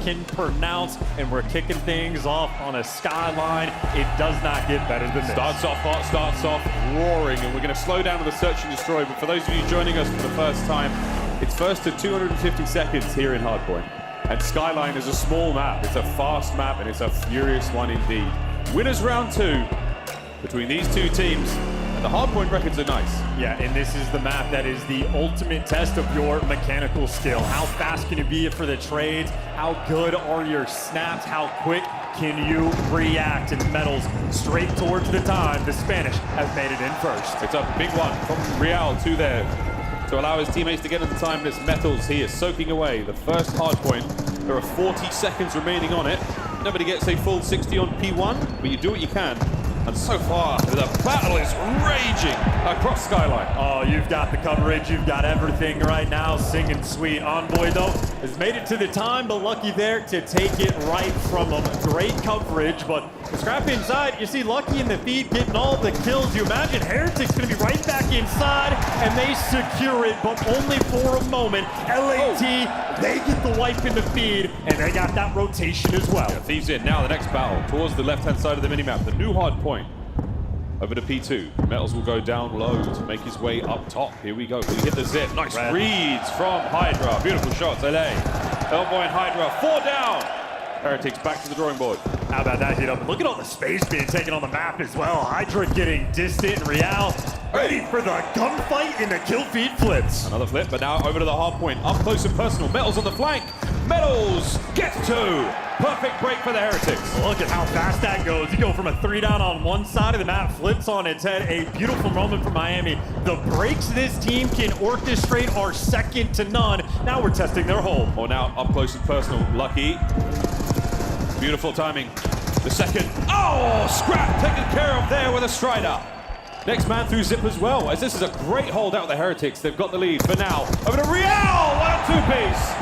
can pronounce, and we're kicking things off on a skyline. It does not get better than this. Starts off hot, starts off roaring, and we're going to slow down with the search and destroy. But for those of you joining us for the first time, it's first to 250 seconds here in hardpoint. And Skyline is a small map, it's a fast map, and it's a furious one indeed. Winners round 2 between these two teams, and the hardpoint records are nice. Yeah, and this is the map that is the ultimate test of your mechanical skill. How fast can you be for the trades? How good are your snaps? How quick can you react? And Metals straight towards the time. The Spanish has made it in first. It's a big one from Real to there to allow his teammates to get in the time. This Metals, he is soaking away the first hardpoint. There are 40 seconds remaining on it. Nobody gets a full 60 on P1, but you do what you can. And so far, the battle is raging across Skyline. Oh, you've got the coverage, you've got everything right now, singing sweet. Envoy, though, has made it to the time, but Lucky there to take it right from him. Great coverage, but the scrap inside, you see Lucky in the feed getting all the kills. You imagine Heretics going to be right back inside, and they secure it, but only for a moment. LAT, they get the wipe in the feed, and they got that rotation as well. Yeah, Thieves in now, the next battle towards the left-hand side of the minimap, the new hard point. Over to P2. Metals will go down low to make his way up top. Here we go. We hit the zip. Nice reads from Hydra. Beautiful shots, LA. Elbow and Hydra. 4 down. Heretics back to the drawing board. How about that hit up? Look at all the space being taken on the map as well. Hydra getting distant, and Real ready for the gunfight in the kill feed flips. Another flip, but now over to the hard point. Up close and personal. Metals on the flank. Metals gets 2. Perfect break for the Heretics. Look at how fast that goes. You go from a 3 down on one side of the map, flips on its head. A beautiful moment for Miami. The breaks this team can orchestrate are second to none. Now we're testing their hold. Oh, now up close and personal. Lucky. Beautiful timing. The second. Oh, Scrap taken care of there with a strider. Next man through zip as well, as this is a great hold out of the Heretics. They've got the lead for now. Over to Real, 1-2 piece.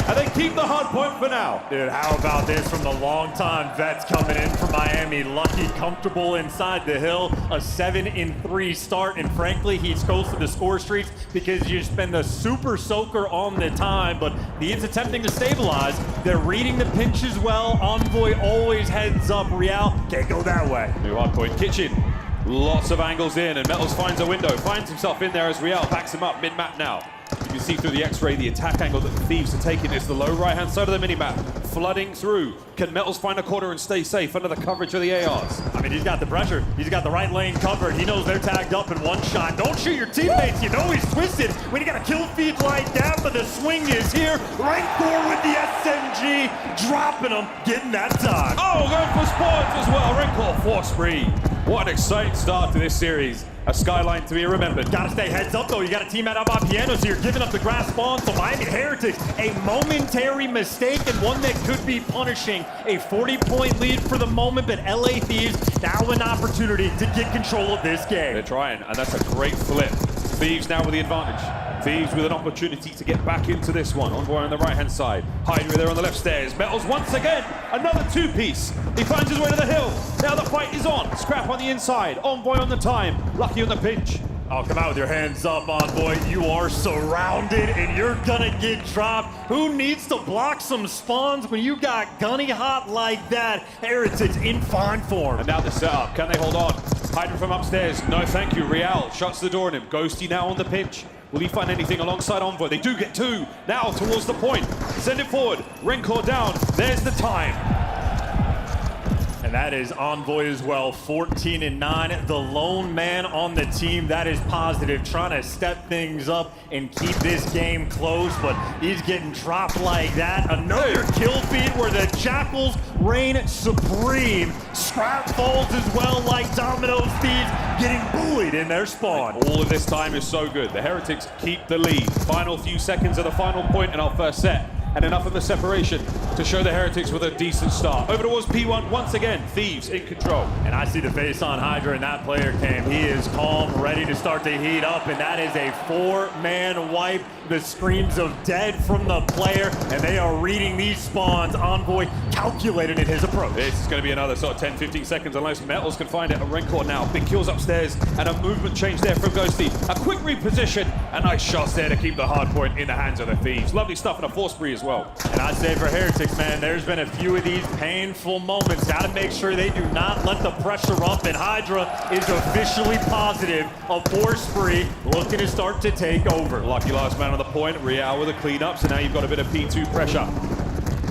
And they keep the hard point for now. Dude, how about this from the long-time vets coming in for Miami? Lucky, comfortable inside the hill. A 7-3 start, and frankly, he's close to the score streaks because you spend the super soaker on the time, but Thieves attempting to stabilize. They're reading the pinch as well. Envoy always heads up. Real can't go that way. New hard point, Kitchen. Lots of angles in, and Metals finds a window, finds himself in there as Real backs him up mid-map now. You can see through the X-ray the attack angle that the Thieves are taking. It's the low right-hand side of the minimap, flooding through. Can Metals find a corner and stay safe under the coverage of the ARs? I mean, he's got the pressure. He's got the right lane covered. He knows they're tagged up in one shot. Don't shoot your teammates. You know he's twisted when you got a kill feed like that, but the swing is here. Rancor with the SMG, dropping him, getting that time. Oh, going for spawns as well. Rancor force free. What an exciting start to this series. A skyline to be remembered. Gotta stay heads up though. You got a team out on piano, so you're giving up the grass spawn. So Miami Heretics, a momentary mistake and one that could be punishing. A 40-point lead for the moment, but LA Thieves now an opportunity to get control of this game. They're trying, and that's a great flip. Thieves now with the advantage. Thieves with an opportunity to get back into this one. Envoy on the right-hand side. Hydra there on the left stairs. Metals once again. Another 2-piece. He finds his way to the hill. Now the fight is on. Scrap on the inside. Envoy on the time. Lucky on the pinch. Oh, come out with your hands up, Envoy. You are surrounded, and you're gonna get dropped. Who needs to block some spawns when you got gunny hot like that? Heretics in fine form. And now the setup. Can they hold on? Hydra from upstairs. No, thank you. Real shuts the door on him. Ghosty now on the pinch. Will he find anything alongside Envoy? They do get 2. Now towards the point. Send it forward. Rancor down. There's the time. And that is Envoy as well, 14-9. The lone man on the team, that is positive, trying to step things up and keep this game close, but he's getting dropped like that. Another kill feed where the Jackals reign supreme. Scrap falls as well like dominoes. Thieves getting bullied in their spawn. All of this time is so good. The Heretics keep the lead. Final few seconds of the final point in our first set. And enough of the separation to show the Heretics with a decent start. Over towards P1 once again. Thieves in control. And I see the face on Hydra, and that player came. He is calm, ready to start to heat up, and that is a 4-man wipe. The screams of dead from the player, and they are reading these spawns. Envoy calculated in his approach. This is going to be another sort of 10-15 seconds unless Metals can find it. A Rancor now. Big kills upstairs, and a movement change there from Ghosty. A quick reposition, and nice shots there to keep the hard point in the hands of the Thieves. Lovely stuff and a force breeze. as well. And I'd say for Heretics, man, there's been a few of these painful moments. Got to make sure they do not let the pressure up. And Hydra is officially positive. A force spree looking to start to take over. Lucky last man on the point. Real with a cleanup, so now you've got a bit of P2 pressure.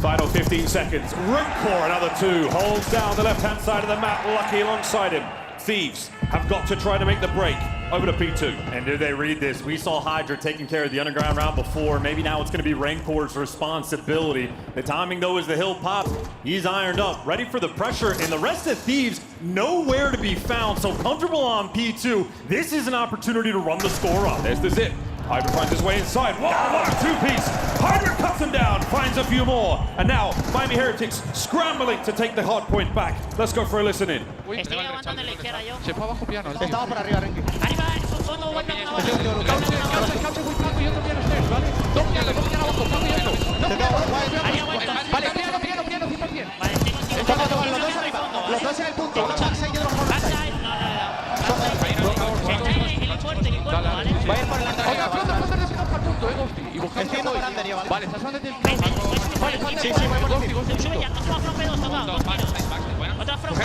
Final 15 seconds. Rancor, another 2. Holds down the left-hand side of the map. Lucky alongside him. Thieves have got to try to make the break. Over to P2. And do they read this? We saw Hydra taking care of the underground round before. Maybe now it's going to be Rancor's responsibility. The timing, though, as the hill pops, he's ironed up, ready for the pressure. And the rest of Thieves, nowhere to be found. So comfortable on P2. This is an opportunity to run the score up. There's the zip. Hydra finds his way inside. Whoa, what a two-piece. Hydra cuts him down, finds a few more. And now, Miami Heretics scrambling to take the hard point back. Let's go for a listen in. Estoy aguantando en la izquierda yo. Se fue abajo piano, el tío. Estaba por arriba, Renki. Arriba, fondo, buen bloque abajo. Cauce muy flaco y otro piano ustedes, ¿vale? Dos piano abajo, flaco y otro. Haría vuelta. Vale, piano, 100%. Vale, tengo Los dos en el punto, uno backside y otro por backside. backside, en el fuerte, ¿vale? Voy a ir por el Oiga, flota, al punto, Ghosty. Y buscando Estoy yendo por Anderio, ¿vale? Vale, estás andando del Vale, Sí, sí, voy por el tiro. Sube ya, otro front P2 tocado. Otra front,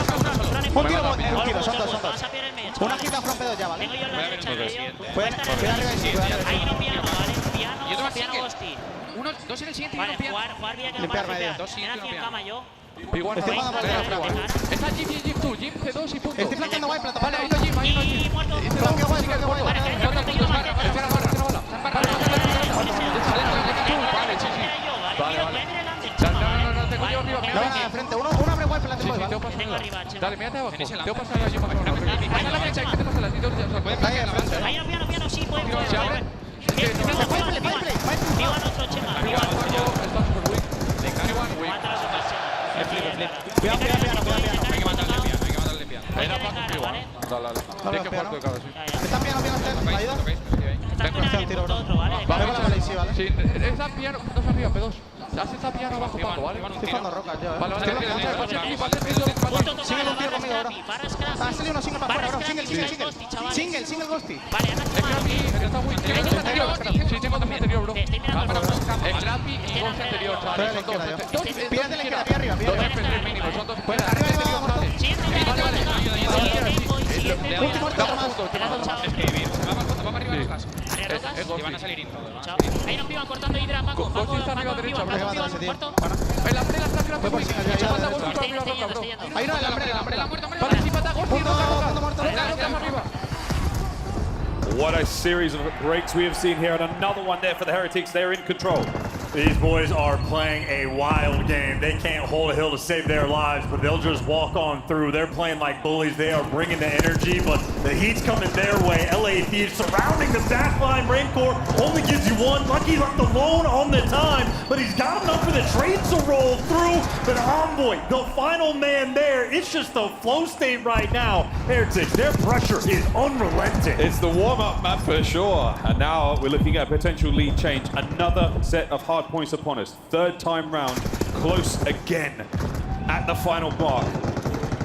Un tiro, un tiro, son dos. Vas a pillar el medio. Una quita front P2 ya, ¿vale? Tengo yo en la derecha, Cuidado arriba y sí, cuidado arriba. ahí no piano, ¿vale? Y otro Piano single. Ghosty. Dos en el siguiente y Vale, uno piano. jugar bien que no Limpiar para medio. flipear. Ven aquí en cama yo. P1, Estoy jugando por detrás, Está Jim 2, Jim C2 y punto. Estoy flanqueando guay, plata. Vale, ahí está Jim, Y muerto. Flanqueo guay, flanqueo guay. Vale, Falta puntos, espera bala. Vale, sí. No, tengo yo arriba. No, nada, de frente. Uno abre guay, plata guay, Teo ¿vale? pasa arriba. Dale, mírate abajo. Teo pasa arriba, Jim. Ahí a la derecha, ¿qué te pasa? Las dos ya Ahí en la defensa, Ahí no piano, sí, puede. Se abre. Viva nuestro Chema. Viva nuestro. Está super weak. Mata a los otros Chema. Cuidado, piano. Hay que matarle Ahí la paso piano. Dale. Tienes que jugar tú de cara, sí. Está piano, ¿me ayuda? Sí, está piano, dos arriba, P2. Hace esta piano abajo, Paco, ¿vale? Estoy jugando rocas yo, Vale. Single un tiro conmigo ahora. Ah, salió uno single para afuera, bro. Single Ghosty. Vale, Está muy anterior. Sí, tengo dos anterior, bro. Estoy mirando el front. El Rappi y dos anterior, chaval. Son dos. Pírate la izquierda, pie arriba, pie Dos arriba. F3 mínimo, son dos. Pues arriba y abajo, muerto. Último otro más. Que van a salir Ahí nos piban cortando hidra, Paco. Ghosty está arriba derecha, bro. Muerto. En la frena está arriba, Voy por single, ya, falta ya, Ghosty para Estoy arriba, roca, bro. yendo. Ahí no, el hambre. Vale, sí, falta Ghosty, Punto muerto. arriba. What a series of breaks we have seen here, and another one there for the Heretics. They're in control. These boys are playing a wild game. They can't hold a hill to save their lives, but they'll just walk on through. They're playing like bullies. They are bringing the energy, but the heat's coming their way. LA Thieves surrounding the backline. Rancor only gives you one. Lucky left alone on the time, but he's got enough for the trades to roll through. But Envoy, the final man there, it's just the flow state right now. Heretics, their pressure is unrelenting. It's the warm-up map for sure. And now we're looking at potential lead change. Another set of hard points upon us. Third time round, close again at the final mark.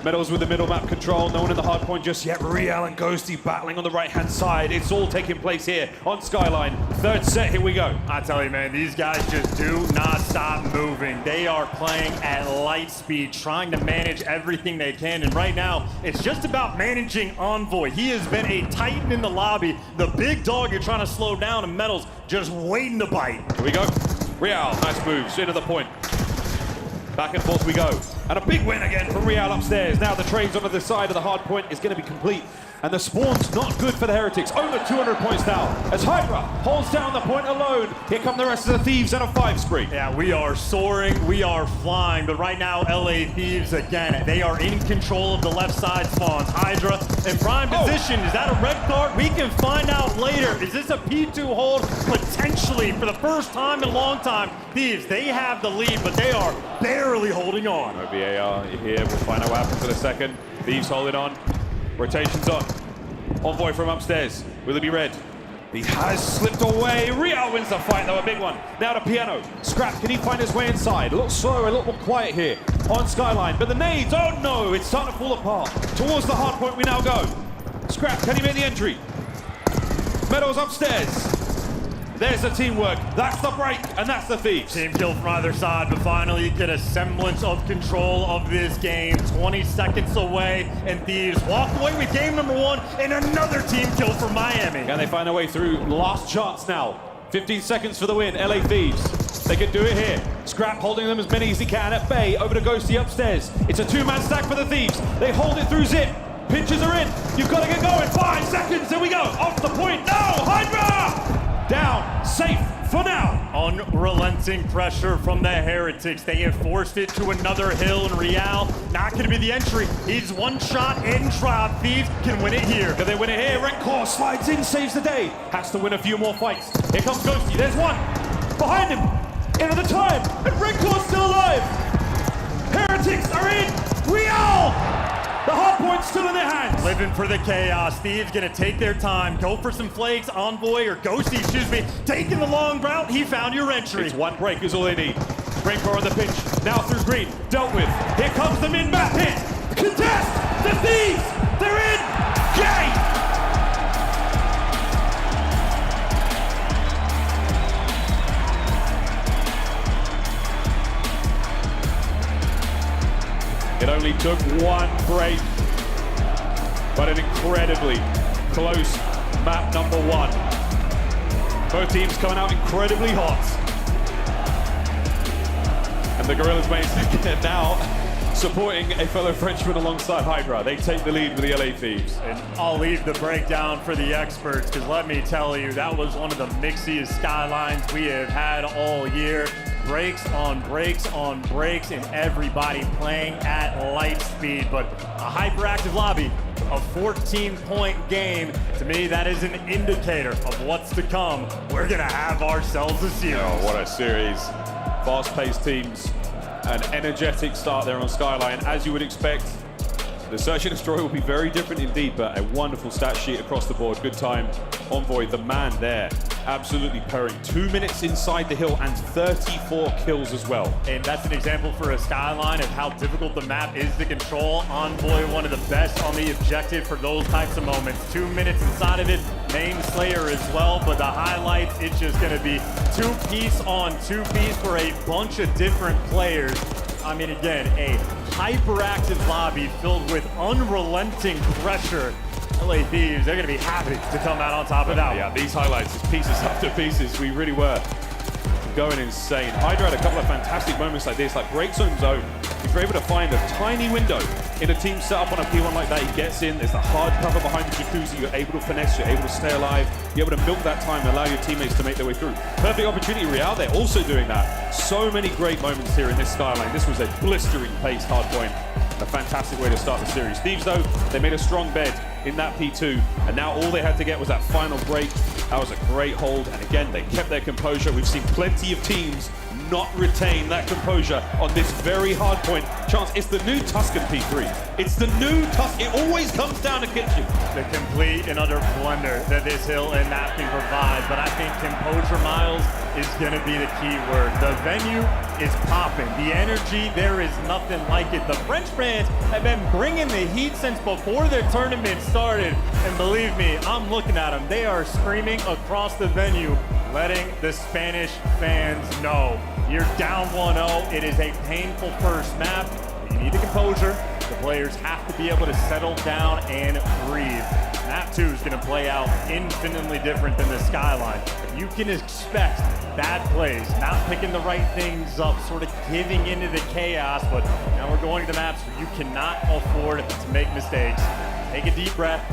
Medals with the middle map control, no one in the hard point just yet. Real and Ghosty battling on the right-hand side. It's all taking place here on Skyline. Third set, here we go. I tell you, man, these guys just do not stop moving. They are playing at light speed, trying to manage everything they can. And right now, it's just about managing Envoy. He has been a titan in the lobby. The big dog you're trying to slow down, and Metals just waiting to bite. Here we go. Real, nice moves, into the point. Back and forth we go. And a big win again from Real upstairs. Now the trades onto the side of the hard point is going to be complete. And the spawn's not good for the Heretics. Over 200 points now. As Hydra holds down the point alone. Here come the rest of the Thieves and a 5 spree. Yeah, we are soaring, we are flying, but right now, LA Thieves, again, they are in control of the left side spawns. Hydra in prime position. Is that a red card? We can find out later. Is this a P2 hold? Potentially, for the first time in a long time. Thieves, they have the lead, but they are barely holding on. No VAR here. We'll find out what happens in a second. Thieves holding on. Rotations on. Envoy from upstairs. Will it be red? He has slipped away. Real wins the fight, though, a big one. Now to Piano. Scrap, can he find his way inside? A little slower, a little more quiet here on Skyline. But the nades, oh no, it's starting to fall apart. Towards the hard point we now go. Scrap, can he make the entry? Meadows upstairs. There's the teamwork. That's the break, and that's the Thieves. Team kill from either side, but finally get a semblance of control of this game. 20 seconds away, and Thieves walk away with game number 1 and another team kill for Miami. Can they find their way through? Last chance now. 15 seconds for the win, LA Thieves. They can do it here. Scrap holding them as many as he can at bay. Over to Ghosty upstairs. It's a 2-man stack for the Thieves. They hold it through Zip. Pinches are in. You've got to get going. 5 seconds. Here we go. Off the point. No! Hydra! Down. Safe for now. Unrelenting pressure from the Heretics. They have forced it to another hill, and Real not going to be the entry. He's one shot and drop. Thieves can win it here. Can they win it here? Rencore slides in, saves the day. Has to win a few more fights. Here comes Ghosty. There's one. Behind him. Into the time. And Rencore's still alive. Heretics are in. Real! The hardpoint's still in their hands. Living for the chaos. Thieves gonna take their time, go for some flakes. Envoy or Ghosty, excuse me, taking the long route. He found your entry. It's one break is all they need. Rencore on the pinch. Now through green. Dealt with. Here comes the mid-map hit. Contest. The Thieves. They're in. Game. It only took one break, but an incredibly close map number 1. Both teams coming out incredibly hot. And the Gorillas mates now supporting a fellow Frenchman alongside Hydra. They take the lead with the LA Thieves. And I'll leave the breakdown for the experts, because let me tell you, that was one of the mixiest skylines we have had all year. Breaks on breaks on breaks, and everybody playing at light speed. But a hyperactive lobby, a 14-point game, to me, that is an indicator of what's to come. We're gonna have ourselves a series. Oh, what a series. Fast-paced teams, an energetic start there on Skyline, as you would expect. The Search and Destroy will be very different indeed, but a wonderful stat sheet across the board. Good time. Envoy, the man there, absolutely purring. 2 minutes inside the hill and 34 kills as well. And that's an example for a Skyline of how difficult the map is to control. Envoy, one of the best on the objective for those types of moments. 2 minutes inside of it, main Slayer as well, but the highlights, it's just gonna be 2-piece on 2-piece for a bunch of different players. I mean, again, a hyperactive lobby filled with unrelenting pressure. LA Thieves, they're going to be happy to come out on top of that. Yeah, these highlights, is pieces after pieces. We really were going insane. Hydra had a couple of fantastic moments like this, like breaks on zone. If you're able to find a tiny window in a team set up on a P1 like that, he gets in, there's the hard cover behind the jacuzzi, you're able to finesse, you're able to stay alive, you're able to milk that time and allow your teammates to make their way through. Perfect opportunity, Real there also doing that. So many great moments here in this Skyline. This was a blistering pace hardpoint. A fantastic way to start the series. Thieves, though, they made a strong bed in that P2, and now all they had to get was that final break. That was a great hold, and again, they kept their composure. We've seen plenty of teams not retain that composure on this very hard point. Chance, it's the new Tuscan P3. It's the new Tuscan. It always comes down to kitchen. The complete and utter blender that this hill and map can provide, but I think composure, Miles, is gonna be the key word. The venue is popping. The energy, there is nothing like it. The French fans have been bringing the heat since before their tournament started, and believe me, I'm looking at them. They are screaming across the venue, letting the Spanish fans know. You're down 1-0. It is a painful first map. You need the composure. The players have to be able to settle down and breathe. Map 2 is going to play out infinitely different than the Skyline. You can expect bad plays, not picking the right things up, sort of giving into the chaos, but now we're going to the maps where you cannot afford to make mistakes. Take a deep breath,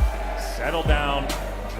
settle down,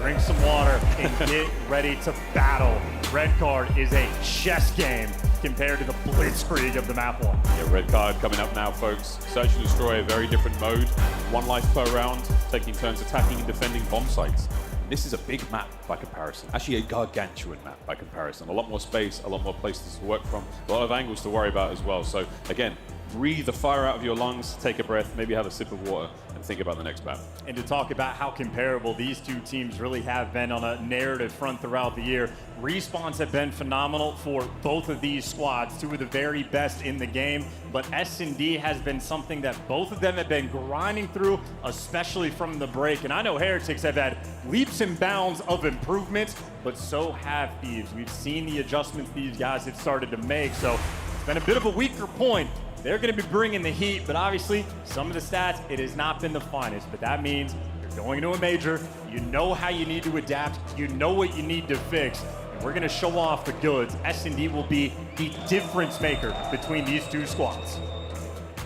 drink some water, and get ready to battle. Red card is a chess game compared to the blitzkrieg of the map 1. Yeah, red card coming up now, folks. Search and Destroy, a very different mode. 1 life per round, taking turns attacking and defending bomb sites. This is a big map by comparison. Actually, a gargantuan map by comparison. A lot more space, a lot more places to work from, a lot of angles to worry about as well. So again, breathe the fire out of your lungs, take a breath, maybe have a sip of water, and and think about the next map. And to talk about how comparable these two teams really have been on a narrative front throughout the year, respawns have been phenomenal for both of these squads, two of the very best in the game, but S&D has been something that both of them have been grinding through, especially from the break. And I know Heretics have had leaps and bounds of improvements, but so have Thieves. We've seen the adjustments these guys have started to make, so it's been a bit of a weaker point. They're going to be bringing the heat, but obviously some of the stats, it has not been the finest, but that means you're going to a major, you know how you need to adapt, you know what you need to fix, and we're going to show off the goods. S&D will be the difference maker between these two squads.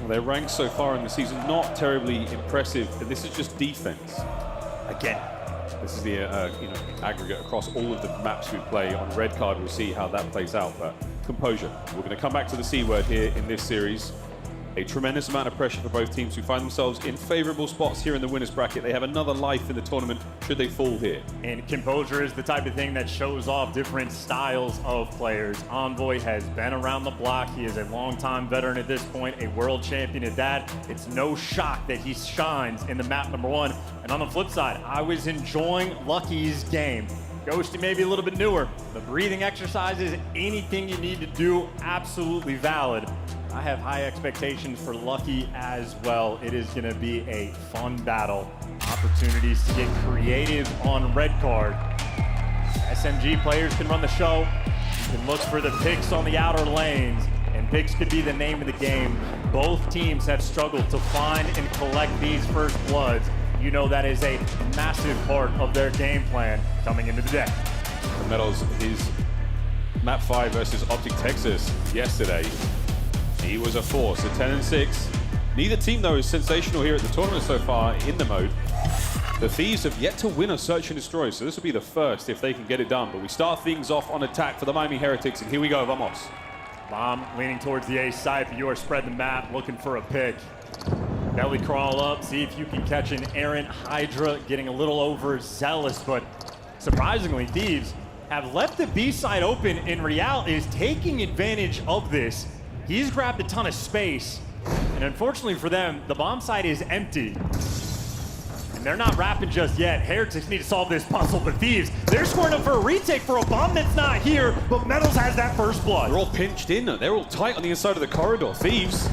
Well, their ranks so far in the season, not terribly impressive, but this is just defense. Again, this is the aggregate across all of the maps we play. On red card, we'll see how that plays out, but composure. We're going to come back to the C word here in this series. A tremendous amount of pressure for both teams who find themselves in favorable spots here in the winners bracket. They have another life in the tournament should they fall here. And composure is the type of thing that shows off different styles of players. Envoy has been around the block. He is a longtime veteran at this point, a world champion at that. It's no shock that he shines in the map number one. And on the flip side, I was enjoying Lucky's game. Ghosty may be a little bit newer. The breathing exercises, anything you need to do, absolutely valid. I have high expectations for Lucky as well. It is going to be a fun battle. Opportunities to get creative on red card. SMG players can run the show. You can look for the picks on the outer lanes, and picks could be the name of the game. Both teams have struggled to find and collect these first bloods. You know that is a massive part of their game plan coming into the day. The Metals, his map 5 versus Optic Texas yesterday. He was a force, a 10-6. Neither team, though, is sensational here at the tournament so far in the mode. The Thieves have yet to win a search and destroy, so this will be the first if they can get it done. But we start things off on attack for the Miami Heretics, and here we go, vamos. Bomb leaning towards the A side, but you are spreading the map, looking for a pick. Belly crawl up, see if you can catch an errant Hydra, getting a little overzealous, but surprisingly, Thieves have left the B side open, and Real is taking advantage of this. He's grabbed a ton of space, and unfortunately for them, the bomb side is empty. And they're not wrapping just yet. Heretics need to solve this puzzle, but Thieves, they're scoring up for a retake for a bomb that's not here, but Metals has that first blood. They're all pinched in, they're all tight on the inside of the corridor. Thieves,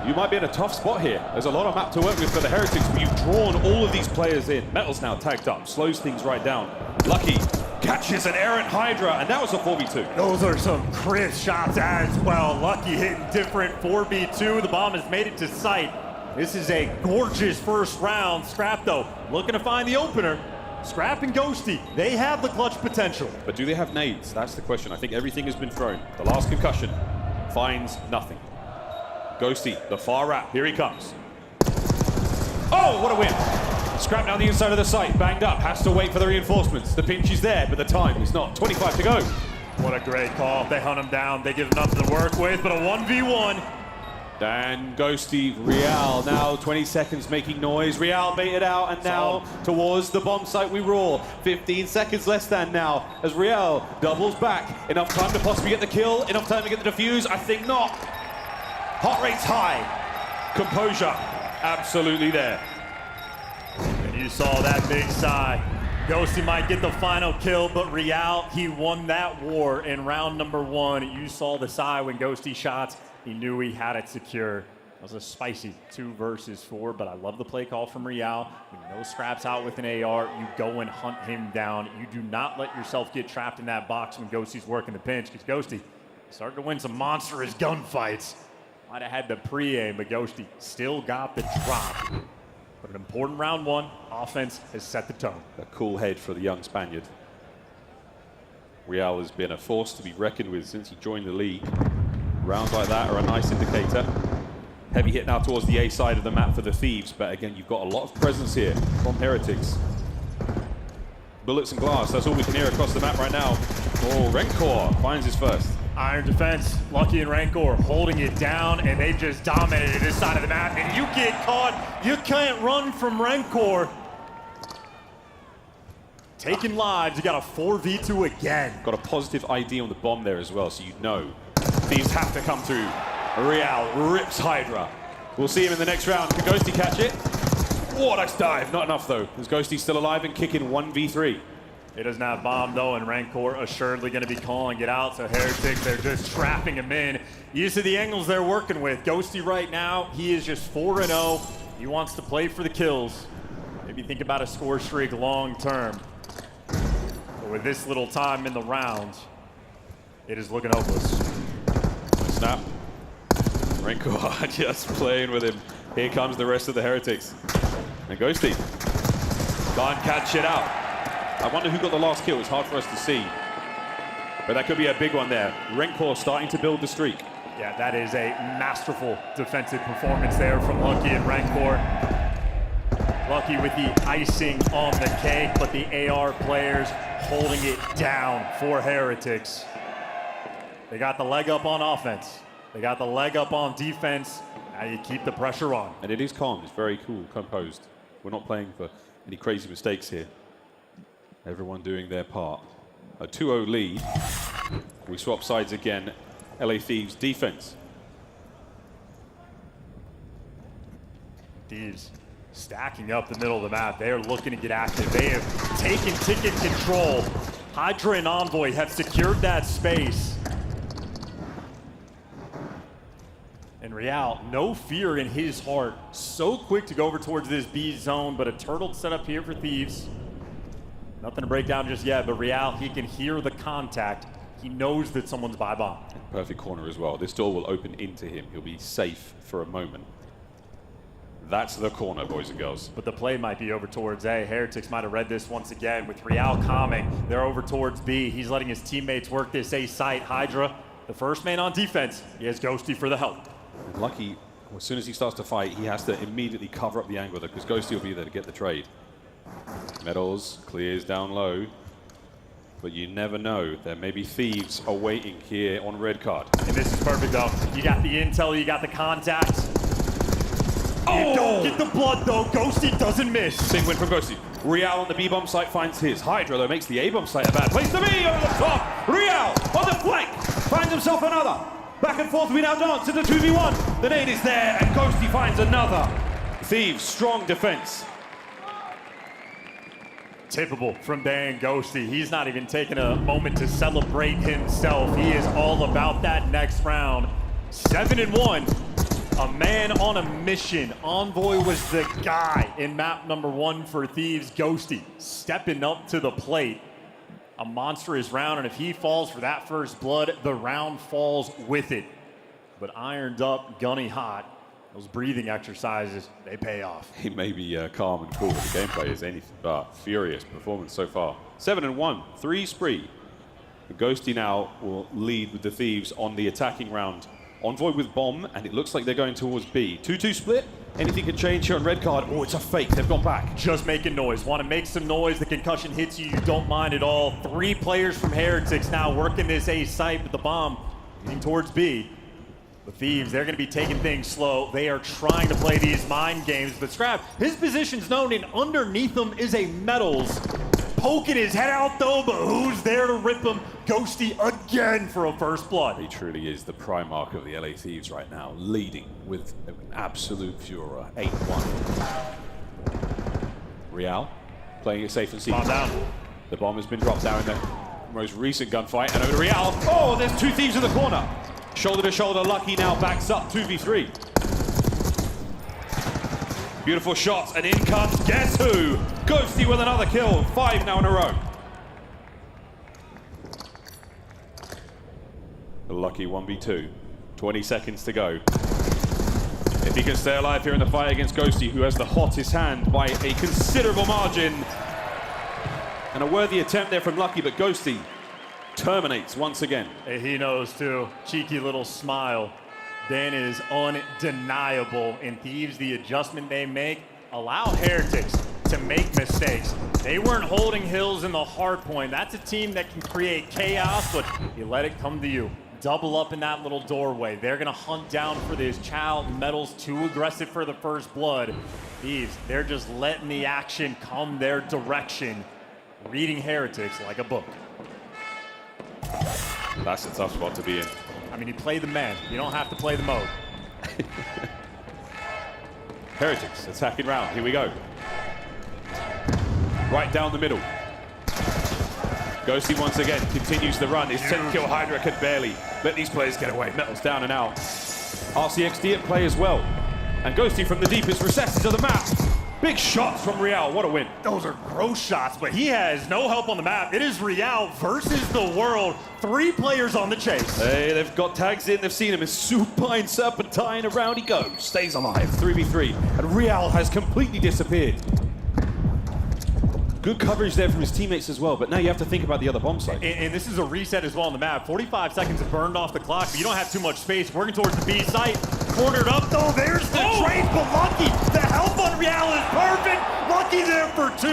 you might be in a tough spot here. There's a lot of map to work with for the Heretics, but you've drawn all of these players in. Metals now tagged up, slows things right down. Lucky catches an errant Hydra, and that was a 4v2. Those are some crisp shots as well. Lucky hitting different 4v2. The bomb has made it to sight. This is a gorgeous first round. Scrap, though, looking to find the opener. Scrap and Ghosty, they have the clutch potential. But do they have nades? That's the question. I think everything has been thrown. The last concussion finds nothing. Ghosty, the far wrap, here he comes. Oh, what a win! Scrap down the inside of the site, banged up, has to wait for the reinforcements. The pinch is there, but the time is not. 25 to go. What a great call. They hunt him down, they give him nothing to work with, but a 1v1. Dan Ghosty, Real now 20 seconds making noise. Real baited out, and now towards the bomb site we roar. 15 seconds less than now as Real doubles back. Enough time to possibly get the kill, enough time to get the defuse? I think not. Heart rate's high. Composure, absolutely there. And you saw that big sigh. Ghosty might get the final kill, but Real, he won that war in round number one. You saw the sigh when Ghosty shots. He knew he had it secure. It was a spicy 2 versus 4, but I love the play call from Real. When no Scraps out with an AR, you go and hunt him down. You do not let yourself get trapped in that box when Ghosty's working the pinch, because Ghosty started to win some monstrous gunfights. Might have had the pre-aim, but Ghosty still got the drop. But an important round one, offense has set the tone. A cool head for the young Spaniard. Real has been a force to be reckoned with since he joined the league. Rounds like that are a nice indicator. Heavy hit now towards the A side of the map for the Thieves, but again, you've got a lot of presence here from Heretics. Bullets and glass, that's all we can hear across the map right now. Oh, Rencor finds his first. Iron defense, Lucky and Rancor holding it down, and they've just dominated this side of the map. And you get caught, you can't run from Rancor. Taking lives, you got a 4v2 again. Got a positive ID on the bomb there as well, so you know Thieves have to come through. Real rips Hydra. We'll see him in the next round. Can Ghosty catch it? Oh, nice dive. Not enough, though. Is Ghosty still alive and kicking 1v3? He doesn't have bomb, though, and Rancor assuredly going to be calling it out. So Heretics, they're just trapping him in. Used to the angles they're working with. Ghosty right now, he is just 4-0. He wants to play for the kills. Maybe think about a score streak long term. But with this little time in the round, it is looking hopeless. Snap. Rancor just playing with him. Here comes the rest of the Heretics. And Ghosty can't catch it out. I wonder who got the last kill. It's hard for us to see. But that could be a big one there. Rancor starting to build the streak. Yeah, that is a masterful defensive performance there from Lucky and Rancor. Lucky with the icing on the cake, but the AR players holding it down for Heretics. They got the leg up on offense. They got the leg up on defense. Now you keep the pressure on. And it is calm. It's very cool, composed. We're not playing for any crazy mistakes here. Everyone doing their part. A 2-0 lead. We swap sides again. LA Thieves defense. Thieves stacking up the middle of the map. They are looking to get active. They have taken ticket control. Hydra and Envoy have secured that space. And Real, no fear in his heart. So quick to go over towards this B zone, but a turtle set up here for Thieves. Nothing to break down just yet, but Real, he can hear the contact. He knows that someone's by bomb. Perfect corner as well. This door will open into him. He'll be safe for a moment. That's the corner, boys and girls. But the play might be over towards A. Heretics might have read this once again with Real calming. They're over towards B. He's letting his teammates work this A site. Hydra, the first man on defense. He has Ghosty for the help. And Lucky, as soon as he starts to fight, he has to immediately cover up the angle there because Ghosty will be there to get the trade. Metals clears down low, but you never know. There may be Thieves awaiting here on red card. And this is perfect, though. You got the intel, you got the contact. You don't get the blood, though. Ghosty doesn't miss. Big win from Ghosty. Real on the B-bomb site finds his. Hydra, though, makes the A-bomb site a bad place to be over the top. Real on the flank finds himself another. Back and forth we now dance to the 2v1. The nade is there, and Ghosty finds another. Thieves, strong defense. Tippable from Dan Ghosty. He's not even taking a moment to celebrate himself. He is all about that next round. 7-1. A man on a mission. Envoy was the guy in map number 1 for Thieves. Ghosty stepping up to the plate. A monstrous round, and if he falls for that first blood, the round falls with it. But ironed up, gunny hot. Those breathing exercises, they pay off. He may be calm and cool, but the gameplay is anything but furious performance so far. 7-1, 3 spree. Ghosty now will lead with the Thieves on the attacking round. Envoy with bomb, and it looks like they're going towards B. 2-2 split. Anything can change here on red card. Oh, it's a fake. They've gone back. Just making noise. Want to make some noise. The concussion hits you. You don't mind at all. 3 players from Heretics now working this A site with the bomb heading towards B. The Thieves, they're going to be taking things slow. They are trying to play these mind games. But Scrap, his position's known, and underneath him is a Metals. Poking his head out, though, but who's there to rip him? Ghosty again for a first blood. He truly is the Primarch of the LA Thieves right now, leading with an absolute furor. 8-1. Real playing it safe and secret. Bomb down. The bomb has been dropped down in the most recent gunfight. And over to Real. Oh, there's 2 Thieves in the corner. Shoulder to shoulder, Lucky now backs up 2v3. Beautiful shots, and in comes, guess who? Ghosty with another kill, 5 now in a row. The Lucky 1v2, 20 seconds to go. If he can stay alive here in the fight against Ghosty, who has the hottest hand by a considerable margin. And a worthy attempt there from Lucky, but Ghosty terminates once again. Hey, he knows too. Cheeky little smile. Dan is undeniable. In Thieves, the adjustment they make allow Heretics to make mistakes. They weren't holding hills in the hardpoint. That's a team that can create chaos, but you let it come to you. Double up in that little doorway. They're gonna hunt down for this child. Metals too aggressive for the first blood. Thieves, they're just letting the action come their direction. Reading Heretics like a book. That's a tough spot to be in. I mean, you play the man. You don't have to play the mode. Heretics attacking round. Here we go. Right down the middle. Ghosty once again continues the run. His 10-kill Hydra can barely let these players get away. Metal's down and out. RCXD at play as well. And Ghosty from the deepest recesses of the map. Big shots from Real. What a win. Those are gross shots, but he has no help on the map. It is Real versus the world. 3 players on the chase. Hey, they've got tags in. They've seen him as supine, serpentine. Around he goes. Stays alive. 3v3. And Real has completely disappeared. Good coverage there from his teammates as well, but now you have to think about the other bomb site. And this is a reset as well on the map. 45 seconds have burned off the clock, but you don't have too much space. Working towards the B site. Cornered up, though. There's the trade, but Lucky. The help on Real is perfect. Lucky there for 2.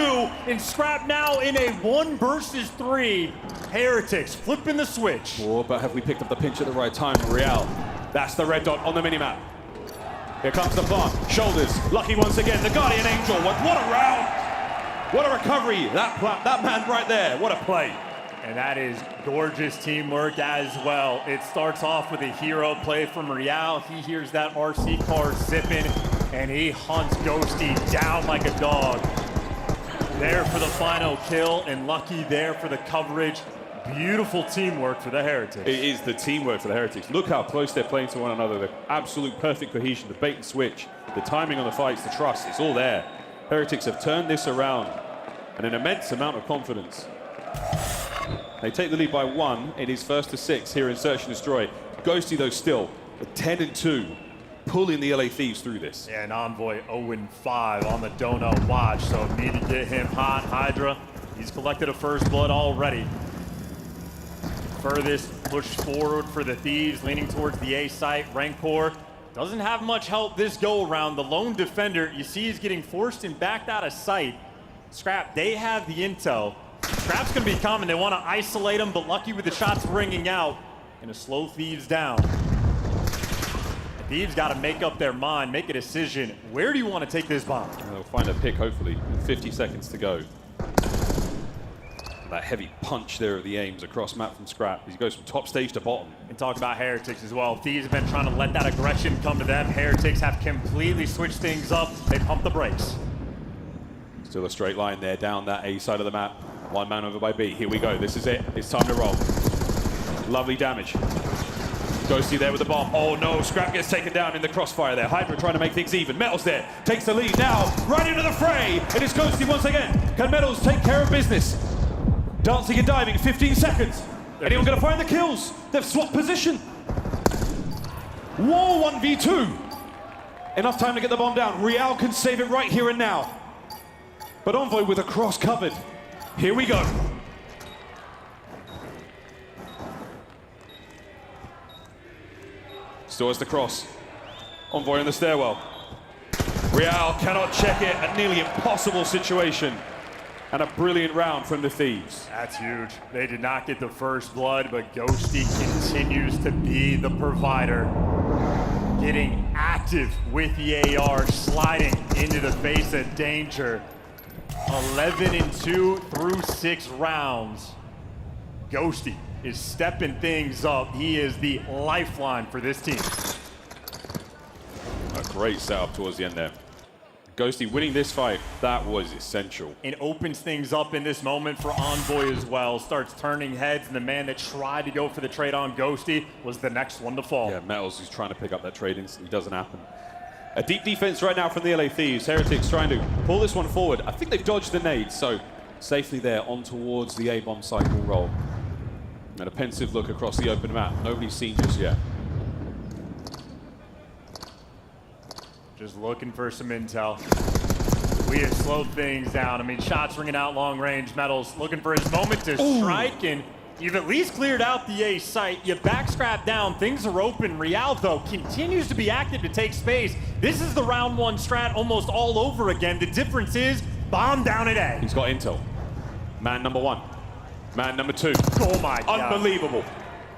And Scrap now in a 1 versus 3. Heretics flipping the switch. Oh, but have we picked up the pinch at the right time? Real. That's the red dot on the minimap. Here comes the bomb. Shoulders. Lucky once again. The Guardian Angel. What a round. What a recovery. That man right there. What a play. And that is gorgeous teamwork as well. It starts off with a hero play from Real. He hears that RC car zipping, and he hunts Ghosty down like a dog. There for the final kill, and Lucky there for the coverage. Beautiful teamwork for the Heretics. It is the teamwork for the Heretics. Look how close they're playing to one another. The absolute perfect cohesion, the bait and switch, the timing on the fights, the trust, it's all there. Heretics have turned this around, and an immense amount of confidence. They take the lead by 1 in his first to 6 here in Search and Destroy. Ghosty, though, still at 10-2, pulling the LA Thieves through this. Yeah, and Envoy 0-5 on the donut watch, so need to get him hot. Hydra, he's collected a first blood already. Furthest push forward for the Thieves, leaning towards the A site. Rancor doesn't have much help this go around. The lone defender, you see, is getting forced and backed out of sight. Scrap, they have the intel. Scrap's gonna be coming. They want to isolate him, but Lucky with the shots ringing out and to slow Thieves down. The Thieves got to make up their mind, make a decision. Where do you want to take this bomb? They'll find a pick, hopefully, with 50 seconds to go. That heavy punch there of the aims across map from Scrap. He goes from top stage to bottom. And talk about Heretics as well. Thieves have been trying to let that aggression come to them. Heretics have completely switched things up. They pump the brakes. Still a straight line there down that A side of the map. 1 man over by B. Here we go. This is it. It's time to roll. Lovely damage. Ghosty there with the bomb. Oh no, Scrap gets taken down in the crossfire there. Hydra trying to make things even. Metals there. Takes the lead now. Right into the fray. It is Ghosty once again. Can Metals take care of business? Dancing and diving. 15 seconds. Anyone going to find the kills? They've swapped position. War 1v2. Enough time to get the bomb down. Real can save it right here and now. But Envoy with a cross covered. Here we go. Stores the cross. Envoy in the stairwell. Real cannot check it. A nearly impossible situation. And a brilliant round from the Thieves. That's huge. They did not get the first blood, but Ghosty continues to be the provider. Getting active with the AR, sliding into the face of danger. 11-2 through 6 rounds. Ghosty is stepping things up. He is the lifeline for this team. A great setup towards the end there. Ghosty winning this fight, that was essential. It opens things up in this moment for Envoy as well. Starts turning heads, and the man that tried to go for the trade on Ghosty was the next one to fall. Yeah, Metals is trying to pick up that trade instantly. Doesn't happen. A deep defense right now from the LA Thieves. Heretics trying to pull this one forward. I think they've dodged the nades, so safely there on towards the A-bomb site will roll. And a pensive look across the open map. Nobody's seen just yet. Just looking for some intel. We have slowed things down. I mean, shots ringing out long range. Metals looking for his moment to strike, and you've at least cleared out the A site. You back Scrap down. Things are open. Real, though, continues to be active to take space. This is the round 1 strat almost all over again. The difference is bomb down at A. He's got intel. Man number 1. Man number 2. Oh, my God. Unbelievable.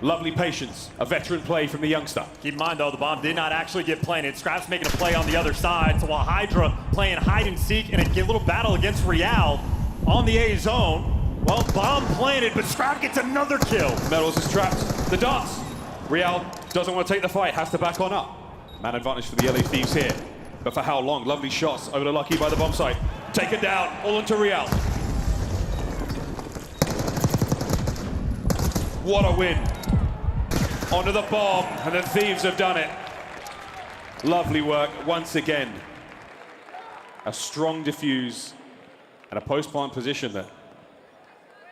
Lovely patience. A veteran play from the youngster. Keep in mind, though, the bomb did not actually get planted. Scrap's making a play on the other side. So while Hydra playing hide and seek in a little battle against Real on the A zone, well, bomb planted, but Scrap gets another kill. Metals is trapped. The dance. Real doesn't want to take the fight. Has to back on up. Man advantage for the LA Thieves here. But for how long? Lovely shots over to Lucky by the bomb site. Taken down, all into Real. What a win. Onto the bomb, and then Thieves have done it. Lovely work once again. A strong defuse and a post-plant position that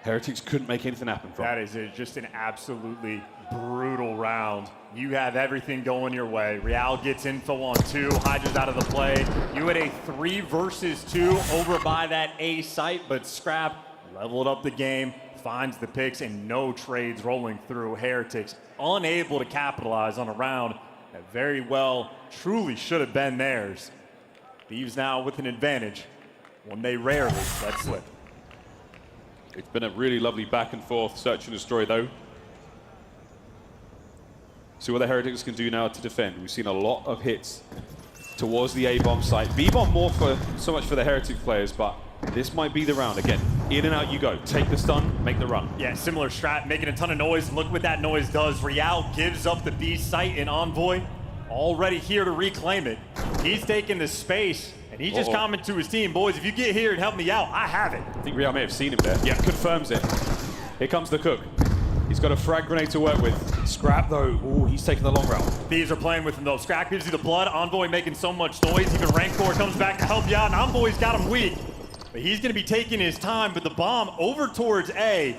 Heretics couldn't make anything happen from. That is just an absolutely brutal round. You have everything going your way. Real gets info on 2, Hydra's out of the play. You had a 3 versus 2 over by that A site, but Scrap leveled up the game, finds the picks, and no trades rolling through. Heretics unable to capitalize on a round that very well truly should have been theirs. Thieves now with an advantage, one they rarely let slip. It's been a really lovely back and forth search and destroy though. See what the Heretics can do now to defend. We've seen a lot of hits towards the A-bomb site. B-bomb more for so much for the Heretics players, but this might be the round. Again, in and out you go. Take the stun, make the run. Yeah, similar strat, making a ton of noise. Look what that noise does. Real gives up the B site, and Envoy already here to reclaim it. He's taking the space, and he just commented to his team, boys, if you get here and help me out, I have it. I think Real may have seen him there. Yeah, confirms it. Here comes the cook. He's got a frag grenade to work with. Scrap though, ooh, he's taking the long route. Thieves are playing with him though. Scrap gives you the blood. Envoy making so much noise. Even Rancor comes back to help you out, and Envoy's got him weak. But he's gonna be taking his time, but the bomb over towards A.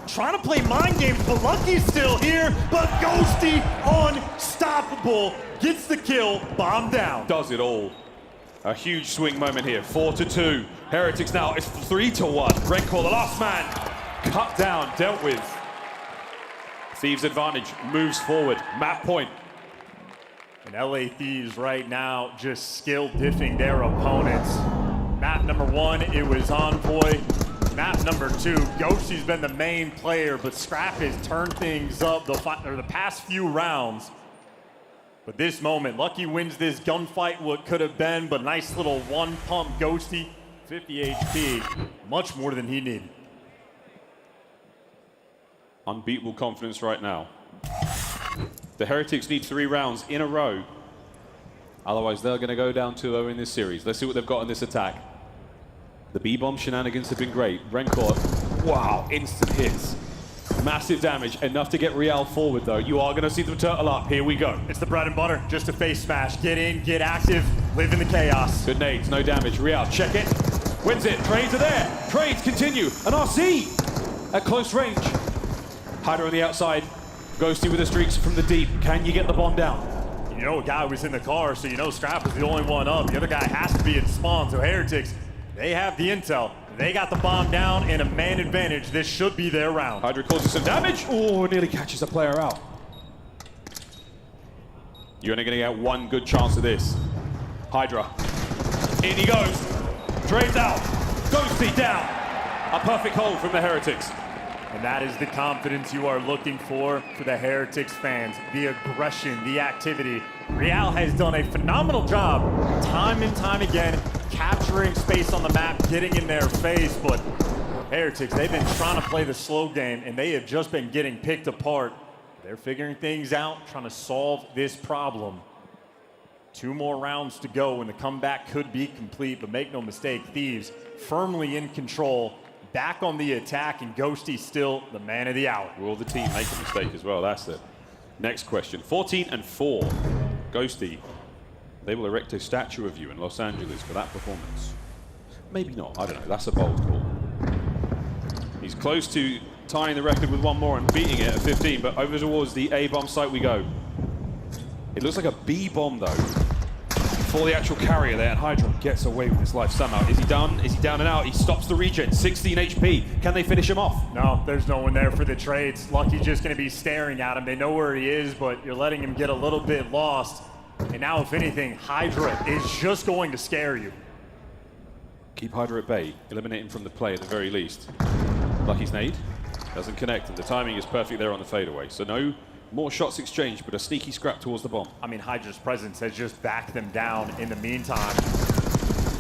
Trying to play mind games, but Lucky's still here. But Ghosty, unstoppable, gets the kill, bomb down. Does it all. A huge swing moment here, 4-2. Heretics now, it's 3-1. Rancor, the last man, cut down, dealt with. Thieves advantage, moves forward, map point. And LA Thieves right now just skill diffing their opponents. Map number 1, it was Envoy. Map number 2, Ghosty's been the main player, but Scrap has turned things up the past few rounds. But this moment, Lucky wins this gunfight, what could have been, but nice little one pump Ghosty, 50 HP, much more than he needed. Unbeatable confidence right now. The Heretics need 3 rounds in a row. Otherwise, they're going to go down 2-0 in this series. Let's see what they've got in this attack. The B-bomb shenanigans have been great. Rancor, wow, instant hits. Massive damage, enough to get Real forward though. You are going to see them turtle up. Here we go. It's the bread and butter, just a face smash. Get in, get active, live in the chaos. Good nades, no damage. Real, check it. Wins it, trades are there. Trades continue. An RC at close range. Hydra on the outside. Ghosty with the streaks from the deep. Can you get the bomb down? You know a guy was in the car, so you know Scrap is the only one up. The other guy has to be in spawn, so Heretics, they have the intel. They got the bomb down and a man advantage. This should be their round. Hydra causes some damage. Oh, nearly catches a player out. You're only going to get one good chance of this. Hydra. In he goes. Trades out. Ghosty down. A perfect hold from the Heretics. And that is the confidence you are looking for the Heretics fans. The aggression, the activity. Real has done a phenomenal job time and time again, capturing space on the map, getting in their face, but Heretics, they've been trying to play the slow game, and they have just been getting picked apart. They're figuring things out, trying to solve this problem. 2 more rounds to go, and the comeback could be complete, but make no mistake, Thieves firmly in control, back on the attack, and Ghosty still the man of the hour. Will the team make a mistake as well? That's the next question. 14-4. Ghosty, they will erect a statue of you in Los Angeles for that performance. Maybe not, I don't know, that's a bold call. He's close to tying the record with 1 more and beating it at 15, but over towards the A-bomb site we go. It looks like a B-bomb though, for the actual carrier there, and Hydra gets away with his life somehow. Is he done? Is he down and out? He stops the regen, 16 HP. Can they finish him off? No, there's no one there for the trades. Lucky's just gonna be staring at him. They know where he is, but you're letting him get a little bit lost. And now, if anything, Hydra is just going to scare you. Keep Hydra at bay, eliminate him from the play at the very least. Lucky's nade doesn't connect, and the timing is perfect there on the fadeaway. So no more shots exchanged, but a sneaky scrap towards the bomb. I mean, Hydra's presence has just backed them down in the meantime.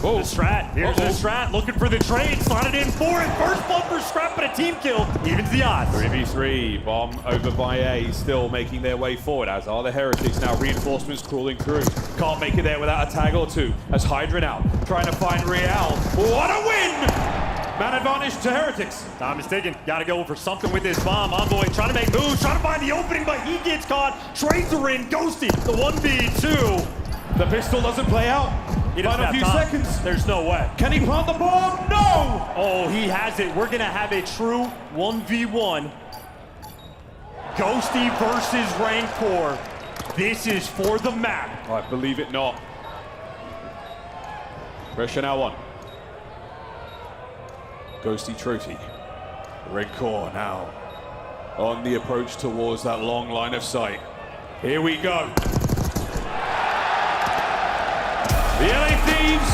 Oh. The strat. Here's the strat. Looking for the trade. Slotted in for it. First blood for Scrap, but a team kill evens the odds. 3v3. Bomb over by A. Still making their way forward, as are the Heretics. Now reinforcements crawling through. Can't make it there without a tag or two. As Hydra now trying to find Real. What a win! Man advantage to Heretics. Time is ticking. Got to go for something with this bomb. Envoy trying to make moves, trying to find the opening, but he gets caught. Trades are in. Ghosty, the 1v2. The pistol doesn't play out. He doesn't Final have few time. seconds. There's no way. Can he plant the bomb? No! Oh, he has it. We're going to have a true 1v1. Ghosty versus Rancor. This is for the map. I believe it not. Pressure now on. Ghosty Troti. Rancor now on the approach towards that long line of sight. Here we go. The LA Thieves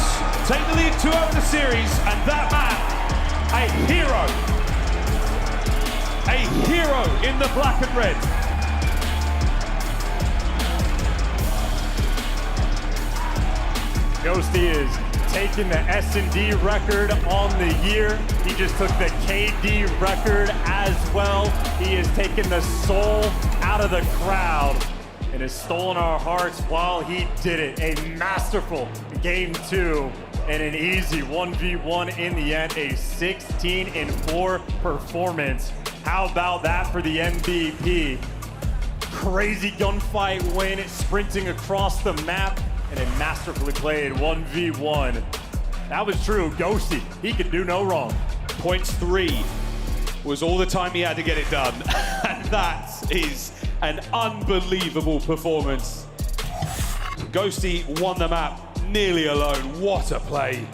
take the lead 2-0 in the series, and that man, a hero. A hero in the black and red. Ghosty is taking the S&D record on the year. He just took the KD record as well. He is taking the soul out of the crowd and has stolen our hearts while he did it. A masterful game 2 and an easy 1v1 in the end. A 16-4 performance. How about that for the MVP? Crazy gunfight win, sprinting across the map, and a masterfully played 1v1. That was true. Ghosty, he could do no wrong. Points 3 was all the time he had to get it done. And that is an unbelievable performance. Ghosty won the map nearly alone. What a play.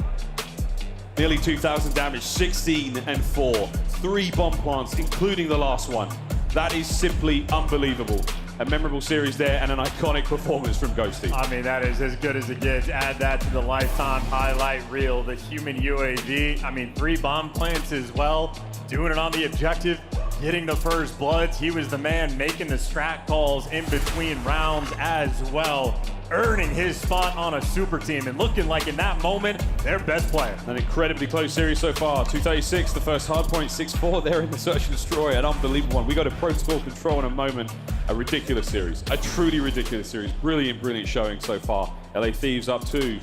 Nearly 2,000 damage, 16-4. 3 bomb plants, including the last one. That is simply unbelievable. A memorable series there and an iconic performance from Ghosty. I mean, that is as good as it gets. Add that to the lifetime highlight reel, the human UAV. I mean, 3 bomb plants as well. Doing it on the objective, getting the first bloods. He was the man making the strat calls in between rounds as well. Earning his spot on a super team and looking like in that moment, their best player. An incredibly close series so far. 236, the first hardpoint, 6-4 there in the search and destroy. An unbelievable one. We go to protocol control in a moment. A ridiculous series. A truly ridiculous series. Brilliant, brilliant showing so far. LA Thieves up 2.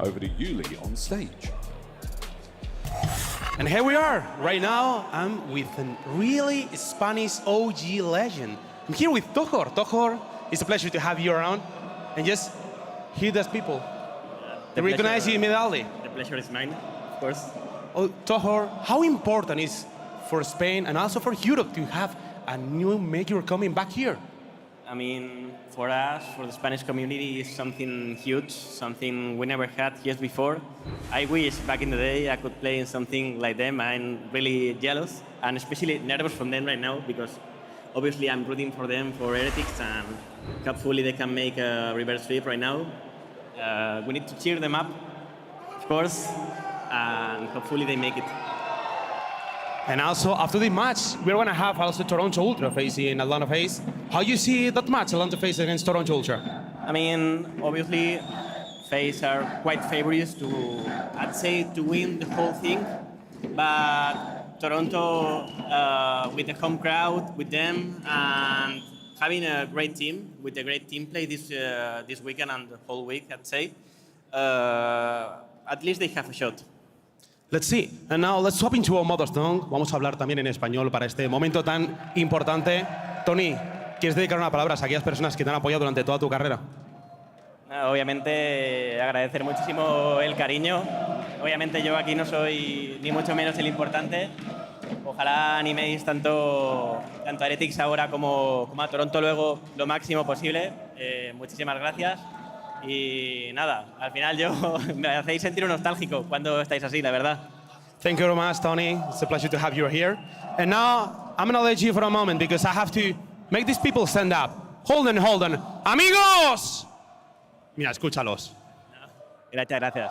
Over to Yuli on stage. And here we are. Right now, I'm with a really Spanish OG legend. I'm here with Tohor. Tohor, it's a pleasure to have you around. And just hear those people. They recognize you immediately. The pleasure is mine, of course. Oh, Tohor, how important is for Spain and also for Europe to have a new major coming back here? I mean, for us, for the Spanish community, is something huge, something we never had years before. I wish back in the day I could play in something like them. I'm really jealous and especially nervous from them right now because obviously I'm rooting for them, for Heretics, and hopefully they can make a reverse sweep right now. We need to cheer them up, of course, and hopefully they make it. And also, after the match, we're going to have also Toronto Ultra facing Atlanta FaZe. How you see that match, Atlanta FaZe against Toronto Ultra? I mean, obviously, FaZe are quite favorites to, I'd say, to win the whole thing. But Toronto, with the home crowd, with them, and having a great team, with a great team play this weekend and the whole week, I'd say, at least they have a shot. Let's see. And now let's swap into our mother tongue. Vamos a hablar también en español para este momento tan importante. Tony, ¿quieres dedicar unas palabras a aquellas personas que te han apoyado durante toda tu carrera? Obviamente agradecer muchísimo el cariño. Obviamente yo aquí no soy ni mucho menos el importante. Ojalá animéis tanto a Heretics ahora como a Toronto luego lo máximo posible. Muchísimas gracias. Y nada, al final me hacéis sentir un nostálgico cuando estáis así, la verdad. Thank you very much, Tony. It's a pleasure to have you here. And now, I'm going to let you for a moment because I have to make these people stand up. Hold on, hold on. ¡Amigos! Mira, escúchalos. Gracias.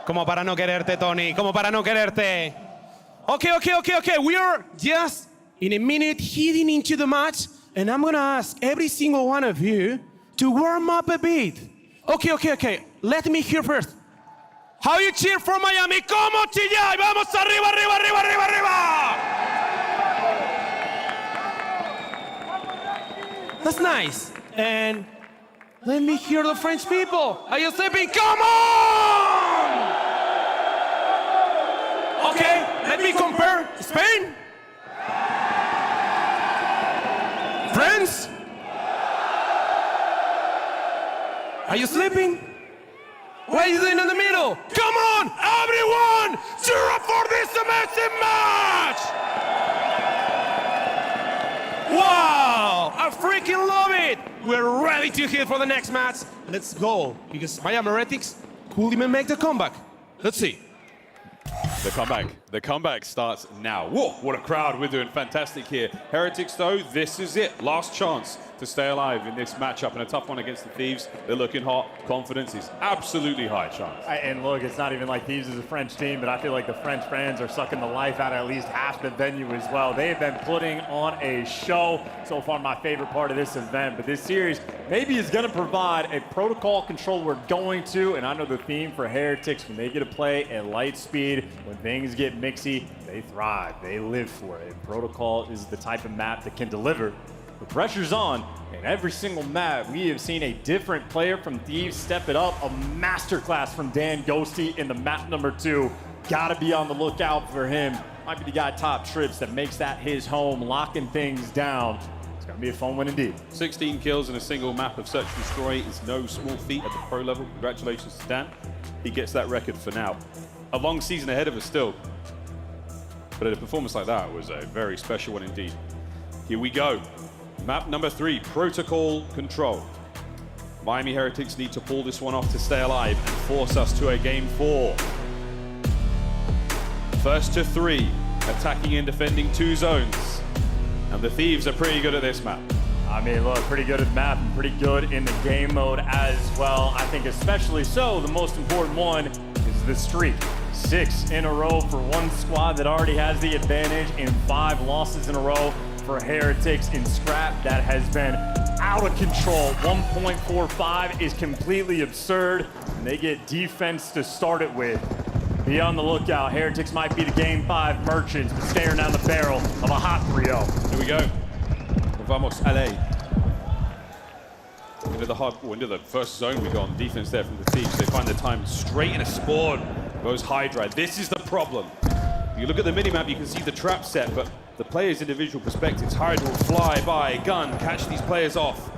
Como para no quererte, Tony. Como para no quererte. Okay. We are just in a minute heading into the match. And I'm going to ask every single one of you to warm up a bit. Okay. Let me hear first. How you cheer for Miami? ¿Cómo chillar? Vamos arriba, arriba, arriba, arriba, arriba! That's nice. And let me hear the French people. Are you sleeping? Come on! Okay, let me compare Spain. France? Are you sleeping? What are you doing in the middle? Come on, everyone! Cheer up for this amazing match! Wow! I freaking love it! We're ready to hit for the next match. Let's go, because Miami Heretics could even make the comeback. Let's see. The comeback starts now. Whoa, what a crowd. We're doing fantastic here. Heretics, though, this is it. Last chance to stay alive in this matchup, and a tough one against the Thieves. They're looking hot. Confidence is absolutely high, Chance. And look, it's not even like Thieves is a French team, but I feel like the French fans are sucking the life out of at least half the venue as well. They have been putting on a show. So far, my favorite part of this event. But this series maybe is going to provide a protocol control we're going to. And I know the theme for Heretics, when they get to play at light speed, when things get mixy, they thrive. They live for it. Protocol is the type of map that can deliver. The pressure's on, and every single map, we have seen a different player from Thieves step it up. A masterclass from Dan Ghosty in the map number 2. Gotta be on the lookout for him. Might be the guy top trips that makes that his home, locking things down. It's gonna be a fun one indeed. 16 kills in a single map of Search and Destroy is no small feat at the pro level. Congratulations to Dan. He gets that record for now. A long season ahead of us still. But a performance like that was a very special one indeed. Here we go. Map number 3, Protocol Control. Miami Heretics need to pull this one off to stay alive and force us to a game 4. First to 3, attacking and defending 2 zones. And the Thieves are pretty good at this map. I mean, look, pretty good at the map and pretty good in the game mode as well. I think especially so, the most important one is the streak. 6 in a row for one squad that already has the advantage, and 5 losses in a row for Heretics in scrap. That has been out of control. 1.45 is completely absurd, and they get defense to start it with. Be on the lookout. Heretics might be the game 5 merchants, but staring down the barrel of a hot 3-0. Here we go. Vamos, allez. Into the first zone we got on defense there from the Thieves. They find the time straight in a spawn. Goes Hydra. This is the problem. You look at the minimap, you can see the trap set, but the players' individual perspectives. Hydra will fly by, gun, catch these players off.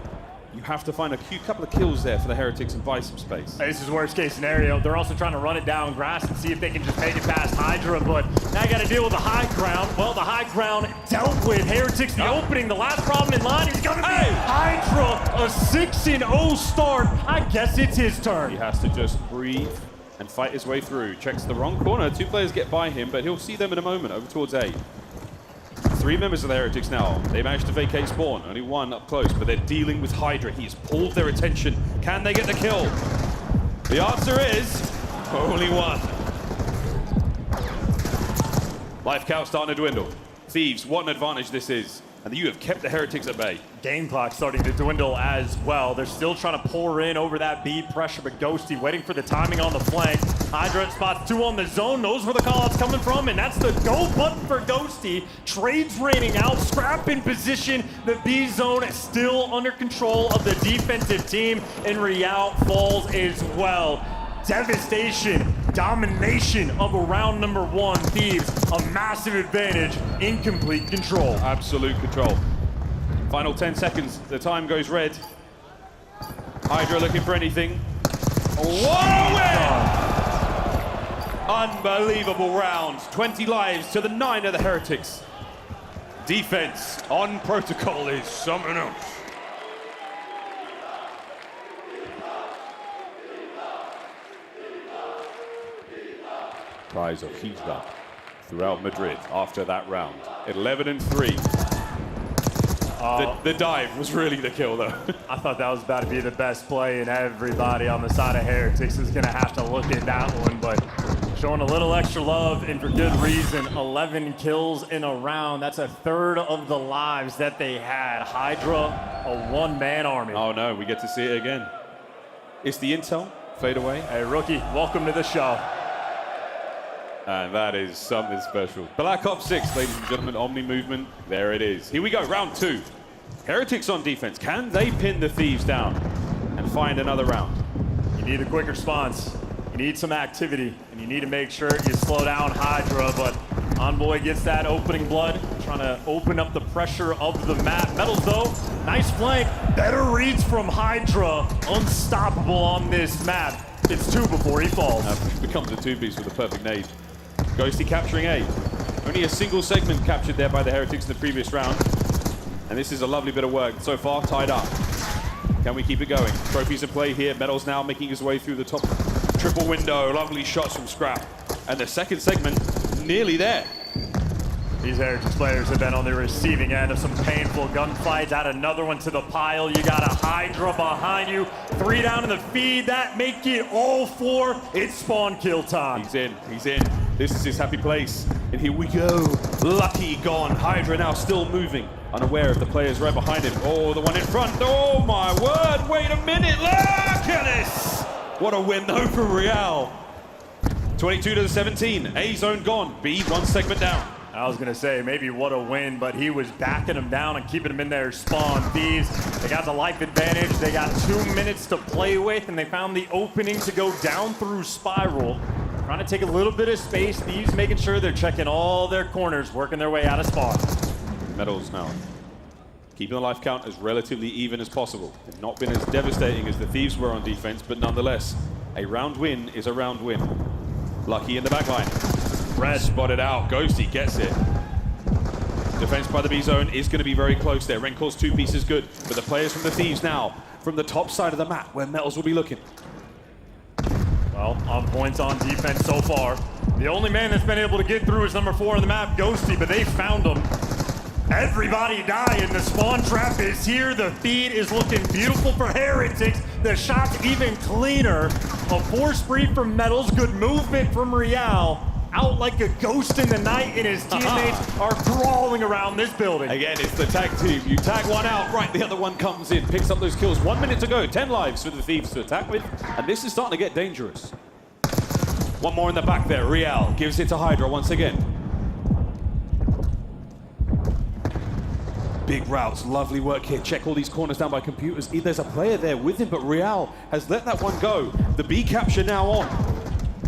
You have to find a couple of kills there for the Heretics and buy some space. This is worst case scenario. They're also trying to run it down grass and see if they can just make it past Hydra, but now you got to deal with the high ground. Well, the high ground dealt with. Heretics the opening. The last problem in line is going to be Hydra, a 6-0 start. I guess it's his turn. He has to just breathe and fight his way through. Checks the wrong corner. 2 players get by him, but he'll see them in a moment over towards A. 3 members of the Heretics now. They managed to vacate spawn. Only 1 up close, but they're dealing with Hydra. He has pulled their attention. Can they get the kill? The answer is only 1. Life count starting to dwindle. Thieves, what an advantage this is. And you have kept the Heretics at bay. Game clock starting to dwindle as well. They're still trying to pour in over that B pressure, but Ghosty waiting for the timing on the flank. Hydra spots 2 on the zone, knows where the call-out's coming from, and that's the go button for Ghosty. Trades raining out, scrap in position. The B zone is still under control of the defensive team, and Real falls as well. Devastation, domination of a round number 1. Thieves, a massive advantage, incomplete control. Absolute control. Final 10 seconds, the time goes red. Hydra looking for anything. What a win! Unbelievable round. 20 lives to the 9 of the Heretics. Defense on protocol is something else. Cries of Hijra throughout Madrid after that round. 11-3. The dive was really the kill, though. I thought that was about to be the best play, and everybody on the side of Heretics is going to have to look at that one, but showing a little extra love, and for good reason. 11 kills in a round. That's a third of the lives that they had. Hydra, a one-man army. Oh, no, we get to see it again. It's the intel fade away. Hey, rookie, welcome to the show. And that is something special. Black Ops 6, ladies and gentlemen, Omni movement. There it is. Here we go, round 2. Heretics on defense. Can they pin the Thieves down and find another round? You need a quick response. You need some activity, and you need to make sure you slow down Hydra, but Envoy gets that opening blood, trying to open up the pressure of the map. Metals, though, nice flank. Better reads from Hydra. Unstoppable on this map. It's 2 before he falls. Becomes a 2-piece with a perfect nade. Ghosty capturing A. Only a single segment captured there by the Heretics in the previous round. And this is a lovely bit of work. So far, tied up. Can we keep it going? Trophies in play here. Metals now making his way through the top triple window. Lovely shots from Scrap. And the second segment, nearly there. These Heretics players have been on the receiving end of some painful gunfights. Add another one to the pile. You got a Hydra behind you. 3 down in the feed. That make it all 4. It's spawn kill time. He's in. He's in. This is his happy place. And here we go. Lucky gone. Hydra now still moving. Unaware of the players right behind him. Oh, the one in front. Oh, my word. Wait a minute. Look at this. What a win, though, for Real. 22 to 17. A zone gone. B, 1 segment down. I was going to say, maybe what a win, but he was backing him down and keeping him in their spawn. Thieves, they got the life advantage. They got 2 minutes to play with, and they found the opening to go down through Spiral. Trying to take a little bit of space. Thieves making sure they're checking all their corners, working their way out of spawn. Metals now. Keeping the life count as relatively even as possible. They've not been as devastating as the Thieves were on defense, but nonetheless, a round win is a round win. Lucky in the back line. Red spotted out. Ghosty gets it. Defense by the B zone is going to be very close there. Renkor's 2-piece is good, but the players from the Thieves now from the top side of the map where Metals will be looking. Well, on points on defense so far. The only man that's been able to get through is number 4 on the map, Ghosty, but they found him. Everybody dying. The spawn trap is here. The feed is looking beautiful for Heretics. The shot's even cleaner. A force spree from Metals. Good movement from Real. Out like a ghost in the night, and his teammates are crawling around this building. Again, it's the tag team. You tag one out, right, the other one comes in, picks up those kills. 1 minute to go, 10 lives for the Thieves to attack with, and this is starting to get dangerous. One more in the back there. Real gives it to Hydra once again. Big routes, lovely work here. Check all these corners down by computers. There's a player there with him, but Real has let that one go. The B capture now on.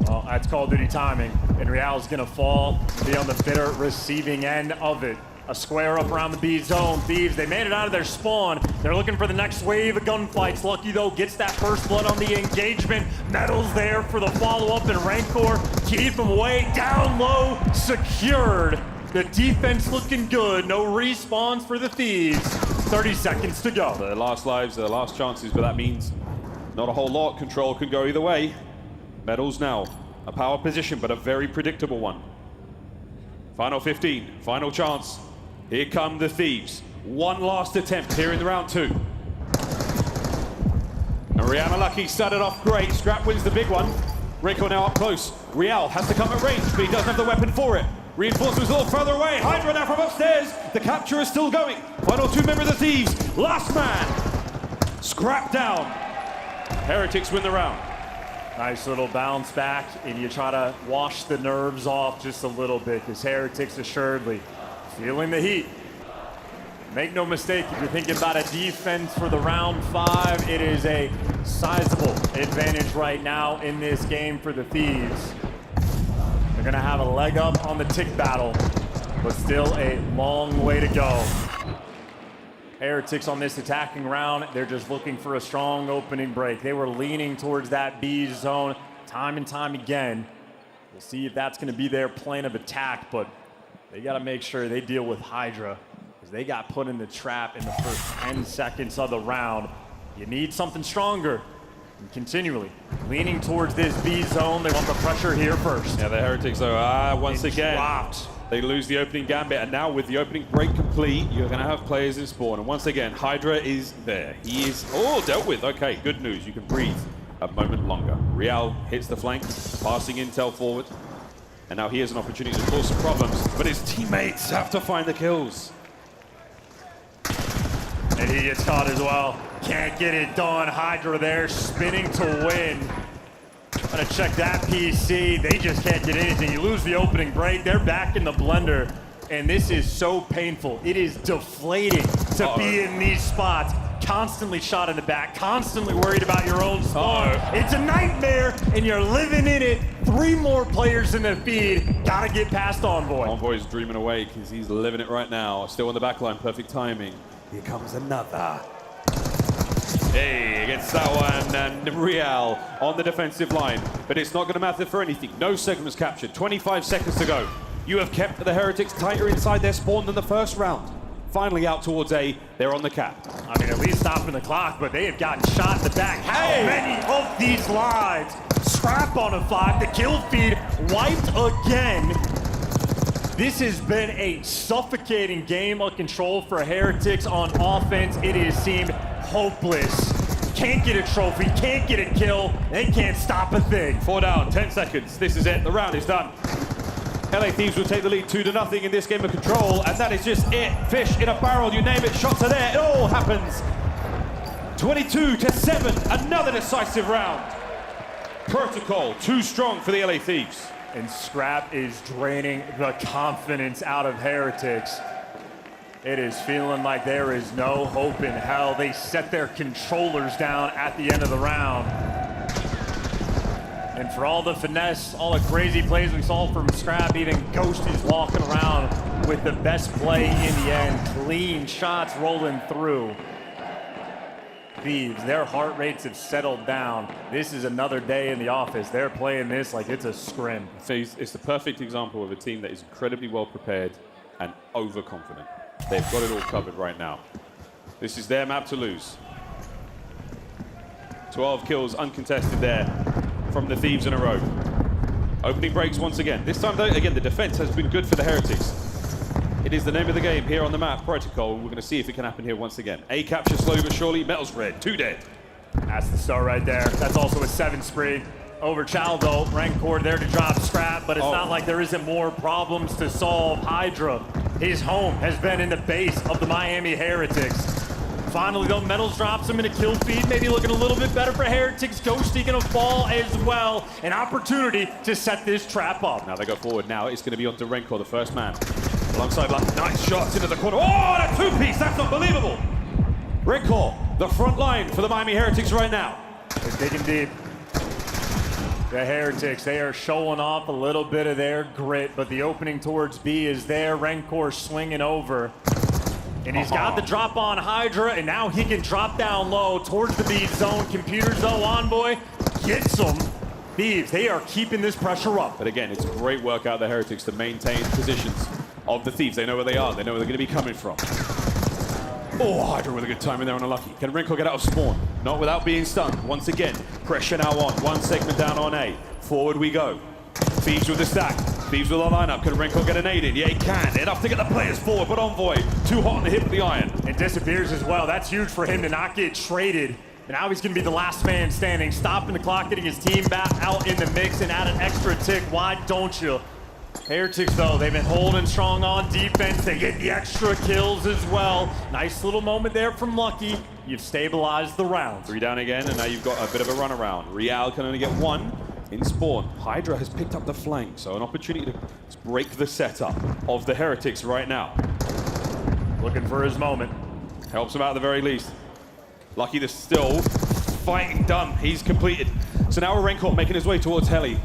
Well, that's Call of Duty timing, and Real's gonna fall, be on the bitter receiving end of it. A square up around the B zone. Thieves, they made it out of their spawn. They're looking for the next wave of gunfights. Lucky, though, gets that first blood on the engagement. Metals there for the follow-up, and Rancor keep him away. Down low, secured. The defense looking good. No respawns for the Thieves. 30 seconds to go. Their last lives, their last chances, but that means not a whole lot. Control can go either way. Metals now, a power position, but a very predictable one. Final 15, final chance. Here come the Thieves. One last attempt here in the round 2. And Real Lucky started off great. Scrap wins the big one. Rico now up close. Real has to come at range, but he doesn't have the weapon for it. Reinforcements a little further away. Hydra now from upstairs. The capture is still going. Final 2 members of the Thieves. Last man. Scrap down. Heretics win the round. Nice little bounce back, and you try to wash the nerves off just a little bit, because Heretics assuredly feeling the heat. Make no mistake, if you're thinking about a defense for the round 5, it is a sizable advantage right now in this game for the Thieves. They're gonna have a leg up on the tick battle, but still a long way to go. Heretics on this attacking round, they're just looking for a strong opening break. They were leaning towards that B zone time and time again. We'll see if that's going to be their plan of attack, but they got to make sure they deal with Hydra, because they got put in the trap in the first 10 seconds of the round. You need something stronger. And continually leaning towards this B zone. They want the pressure here first. Yeah, the Heretics are once again. Dropped. They lose the opening gambit, and now with the opening break complete, you're going to have players in spawn. And once again, Hydra is there. He is dealt with. Okay, good news. You can breathe a moment longer. Real hits the flank, passing intel forward. And now he has an opportunity to cause some problems, but his teammates have to find the kills. And he gets caught as well. Can't get it done. Hydra there, spinning to win. Gonna check that PC. They just can't get anything. You lose the opening break. They're back in the blender. And this is so painful. It is deflating to be in these spots. Constantly shot in the back, constantly worried about your own spawn. It's a nightmare, and you're living in it. 3 more players in the feed. Gotta get past Envoy. Envoy's dreaming away because he's living it right now. Still on the back line, perfect timing. Here comes another. Hey, gets that one, and Real on the defensive line. But it's not going to matter for anything. No segments captured, 25 seconds to go. You have kept the Heretics tighter inside their spawn than the first round. Finally out towards A, they're on the cap. I mean, at least stopping the clock, but they have gotten shot in the back. How many of these lives? Scrap on a 5, the kill feed wiped again. This has been a suffocating game of control for Heretics on offense. It has seemed hopeless. Can't get a trophy, can't get a kill, they can't stop a thing. 4 down, 10 seconds, this is it, the round is done. LA Thieves will take the lead 2-0 in this game of control, and that is just it. Fish in a barrel, you name it, shots are there, it all happens. 22-7, another decisive round. Protocol, too strong for the LA Thieves. And Scrap is draining the confidence out of Heretics. It is feeling like there is no hope in hell. They set their controllers down at the end of the round. And for all the finesse, all the crazy plays we saw from Scrap, even Ghosty's walking around with the best play in the end. Clean shots rolling through. Thieves, their heart rates have settled down. This is another day in the office. They're playing this like it's a scrim. It's the perfect example of a team that is incredibly well prepared and overconfident. They've got it all covered right now. This is their map to lose. 12 kills uncontested there from the Thieves in a row. Opening breaks once again. This time, though, again, the defense has been good for the Heretics. It is the name of the game here on the map, Protocol. We're going to see if it can happen here once again. A capture slowly but surely. Metal's red. 2 dead. That's the start right there. That's also a 7 spree. Over Chow, though. Rancor there to drop Scrap, but it's not like there isn't more problems to solve. Hydra, his home has been in the base of the Miami Heretics. Finally, though, Metals drops him in a kill feed. Maybe looking a little bit better for Heretics. Ghosty gonna fall as well. An opportunity to set this trap up. Now they go forward. Now it's going to be on to Rancor, the first man. Alongside Black. Nice shots into the corner. Oh, and a 2-piece. That's unbelievable. Rancor, the front line for the Miami Heretics right now. They're digging deep. The Heretics, they are showing off a little bit of their grit, but the opening towards B is there. Rancor swinging over. And he's got the drop on Hydra, and now he can drop down low towards the B zone. Computers, though, Envoy gets them. Thieves, they are keeping this pressure up. But again, it's great work out of the Heretics to maintain positions of the Thieves. They know where they are. They know where they're going to be coming from. Oh, Hydra with a good time in there on a lucky. Can Rancor get out of spawn? Not without being stunned. Once again, pressure now on. 1 segment down on A. Forward we go. Thieves with the stack. Thieves with the lineup. Can Rancor get an 8 in? Yeah, he can. Enough to get the players forward, but Envoy too hot on the hip of the iron. It disappears as well. That's huge for him to not get traded. And now he's going to be the last man standing, stopping the clock, getting his team back out in the mix and add an extra tick. Why don't you? Heretics, though, they've been holding strong on defense. They get the extra kills as well. Nice little moment there from Lucky. You've stabilized the round. 3 down again, and now you've got a bit of a runaround. Real can only get 1 in spawn. Hydra has picked up the flank, so an opportunity to break the setup of the Heretics right now. Looking for his moment. Helps him out at the very least. Lucky there's still fighting done. He's completed. So now Rancor making his way towards Heli.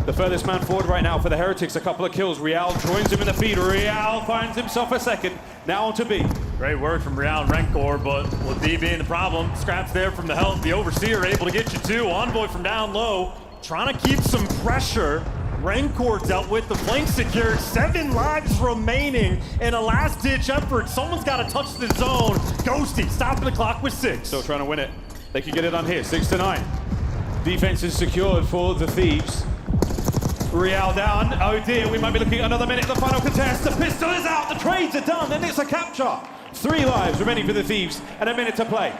The furthest man forward right now for the Heretics. A couple of kills. Real joins him in the feed. Real finds himself a second. Now on to B. Great word from Real and Rancor, but with B being the problem, Scraps there from the help. The Overseer able to get you 2. Envoy from down low, trying to keep some pressure. Rancor dealt with the flank secured. 7 lives remaining in a last-ditch effort. Someone's got to touch the zone. Ghosty stopping the clock with 6. Still trying to win it. They can get it on here. 6-9. Defense is secured for the Thieves. Real down. Oh dear, we might be looking at another minute of the final contest. The pistol is out. The trades are done, and it's a capture. 3 lives remaining for the Thieves, and a minute to play.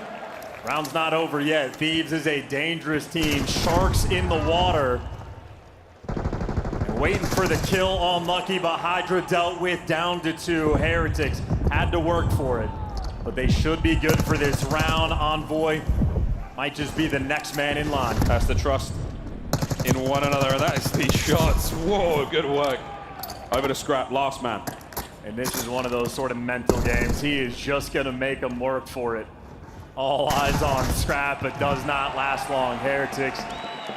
Round's not over yet. Thieves is a dangerous team. Sharks in the water. Waiting for the kill on Lucky, but Hydra dealt with down to 2. Heretics had to work for it, but they should be good for this round. Envoy might just be the next man in line. That's the trust in one another, and that is these shots. Whoa, good work. Over to Scrap, last man. And this is one of those sort of mental games. He is just going to make them work for it. All eyes on Scrap, but does not last long. Heretics,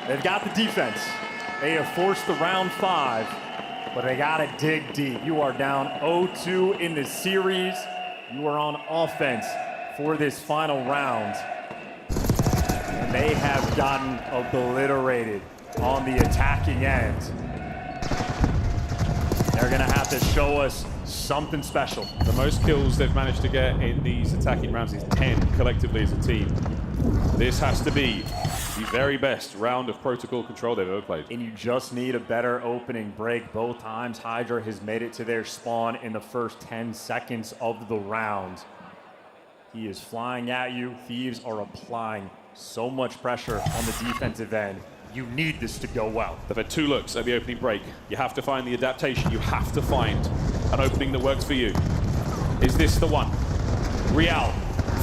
they've got the defense. They have forced the round 5, but they got to dig deep. You are down 0-2 in the series. You are on offense for this final round. And they have gotten obliterated on the attacking end. They're going to have to show us something special. The most kills they've managed to get in these attacking rounds is 10 collectively as a team. This has to be the very best round of protocol control they've ever played. And you just need a better opening break. Both times Hydra has made it to their spawn in the first 10 seconds of the round. He is flying at you. Thieves are applying so much pressure on the defensive end. You need this to go well. They've had 2 looks at the opening break. You have to find the adaptation. You have to find an opening that works for you. Is this the one? Real,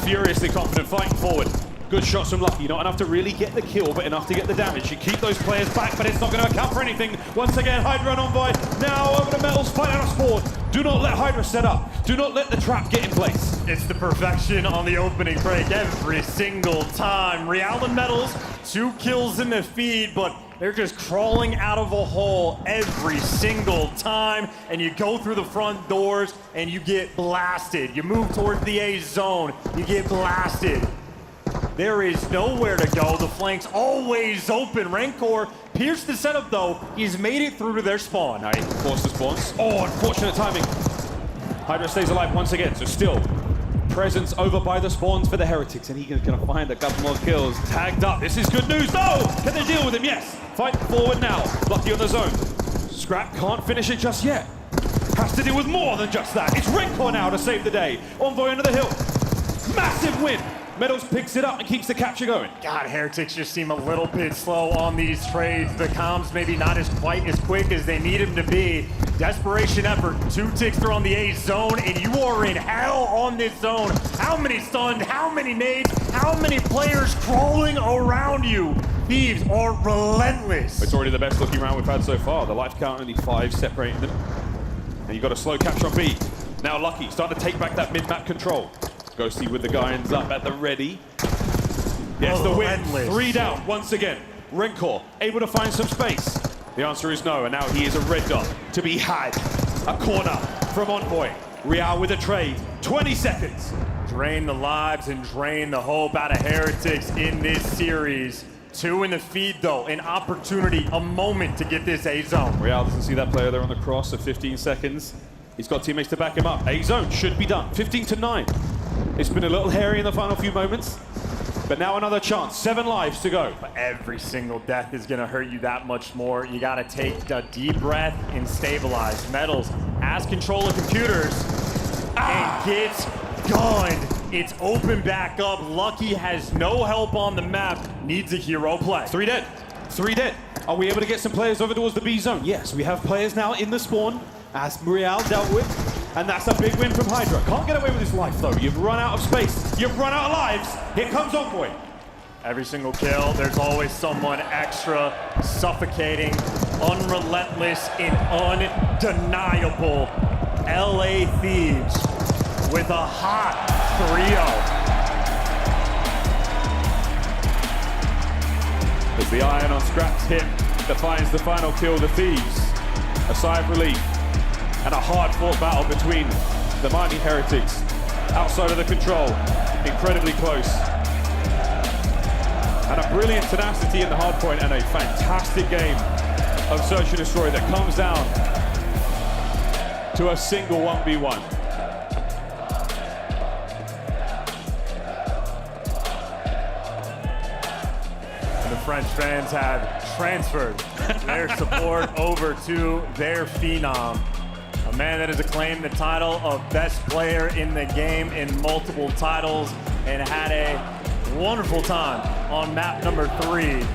furiously confident, fighting forward. Good shots from Lucky. Not enough to really get the kill, but enough to get the damage. You keep those players back, but it's not going to account for anything. Once again, Hydra and Envoy now over to Metals, fight out of spawn. Do not let Hydra set up. Do not let the trap get in place. It's the perfection on the opening break every single time. Real and Metals, 2 kills in the feed, but they're just crawling out of a hole every single time. And you go through the front doors and you get blasted. You move towards the A zone, you get blasted. There is nowhere to go. The flank's always open. Rancor pierced the setup though. He's made it through to their spawn. Now he can force the spawns. Oh, unfortunate timing. Hydra stays alive once again, so still presence over by the spawns for the Heretics, and he's going to find a couple more kills. Tagged up. This is good news. No! Can they deal with him? Yes. Fight forward now. Lucky on the zone. Scrap can't finish it just yet. Has to deal with more than just that. It's Rancor now to save the day. Envoy under the hill. Massive win. Metals picks it up and keeps the capture going. God, Heretics just seem a little bit slow on these trades. The comms maybe not quite as quick as they need them to be. Desperation effort. 2 ticks through on the A zone, and you are in hell on this zone. How many stunned? How many nades? How many players crawling around you? Thieves are relentless. It's already the best looking round we've had so far. The life count only 5 separating them. And you've got a slow capture on B. Now Lucky starting to take back that mid-map control. Ghosty with the guns up at the ready. Yes, the win. 3 down once again. Rancor able to find some space. The answer is no, and now he is a red dot to be had. A corner from Envoy. Real with a trade. 20 seconds. Drain the lives and drain the hope out of Heretics in this series. 2 in the feed though, an opportunity, a moment to get this A zone. Real doesn't see that player there on the cross of 15 seconds. He's got teammates to back him up. A zone should be done. 15-9. It's been a little hairy in the final few moments, but now another chance. 7 lives to go. But every single death is gonna hurt you that much more. You gotta take a deep breath and stabilize. Metals has control of computers and gets gunned. It's open back up. Lucky has no help on the map. Needs a hero play. 3 dead. 3 dead. Are we able to get some players over towards the B zone? Yes, we have players now in the spawn, as Real dealt with. And that's a big win from Hydra. Can't get away with his life though. You've run out of space. You've run out of lives. Here comes Envoy. Every single kill, there's always someone extra, suffocating, unrelentless, and undeniable. LA Thieves with a hot 3-0. As the iron on Scrap's hip defines the final kill, the Thieves. A sigh of relief. And a hard-fought battle between the mighty Heretics outside of the control. Incredibly close. And a brilliant tenacity in the hardpoint and a fantastic game of Search and Destroy that comes down to a single 1v1. And the French fans have transferred their support over to their phenom. A man that has acclaimed the title of best player in the game in multiple titles and had a wonderful time on map number 3.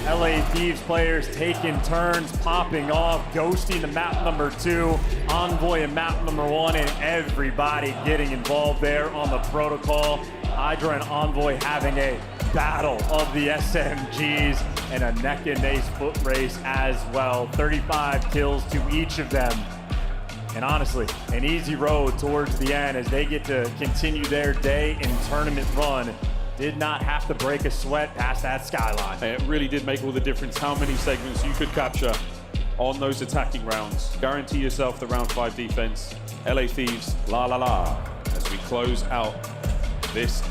LA Thieves players taking turns, popping off, Ghosty to map number 2, Envoy in map number 1, and everybody getting involved there on the protocol. Hydra and Envoy having a battle of the SMGs and a neck and neck foot race as well. 35 kills to each of them. And honestly, an easy road towards the end as they get to continue their day in tournament run. Did not have to break a sweat past that skyline. It really did make all the difference how many segments you could capture on those attacking rounds. Guarantee yourself the round 5 defense. LA Thieves, la la la, as we close out this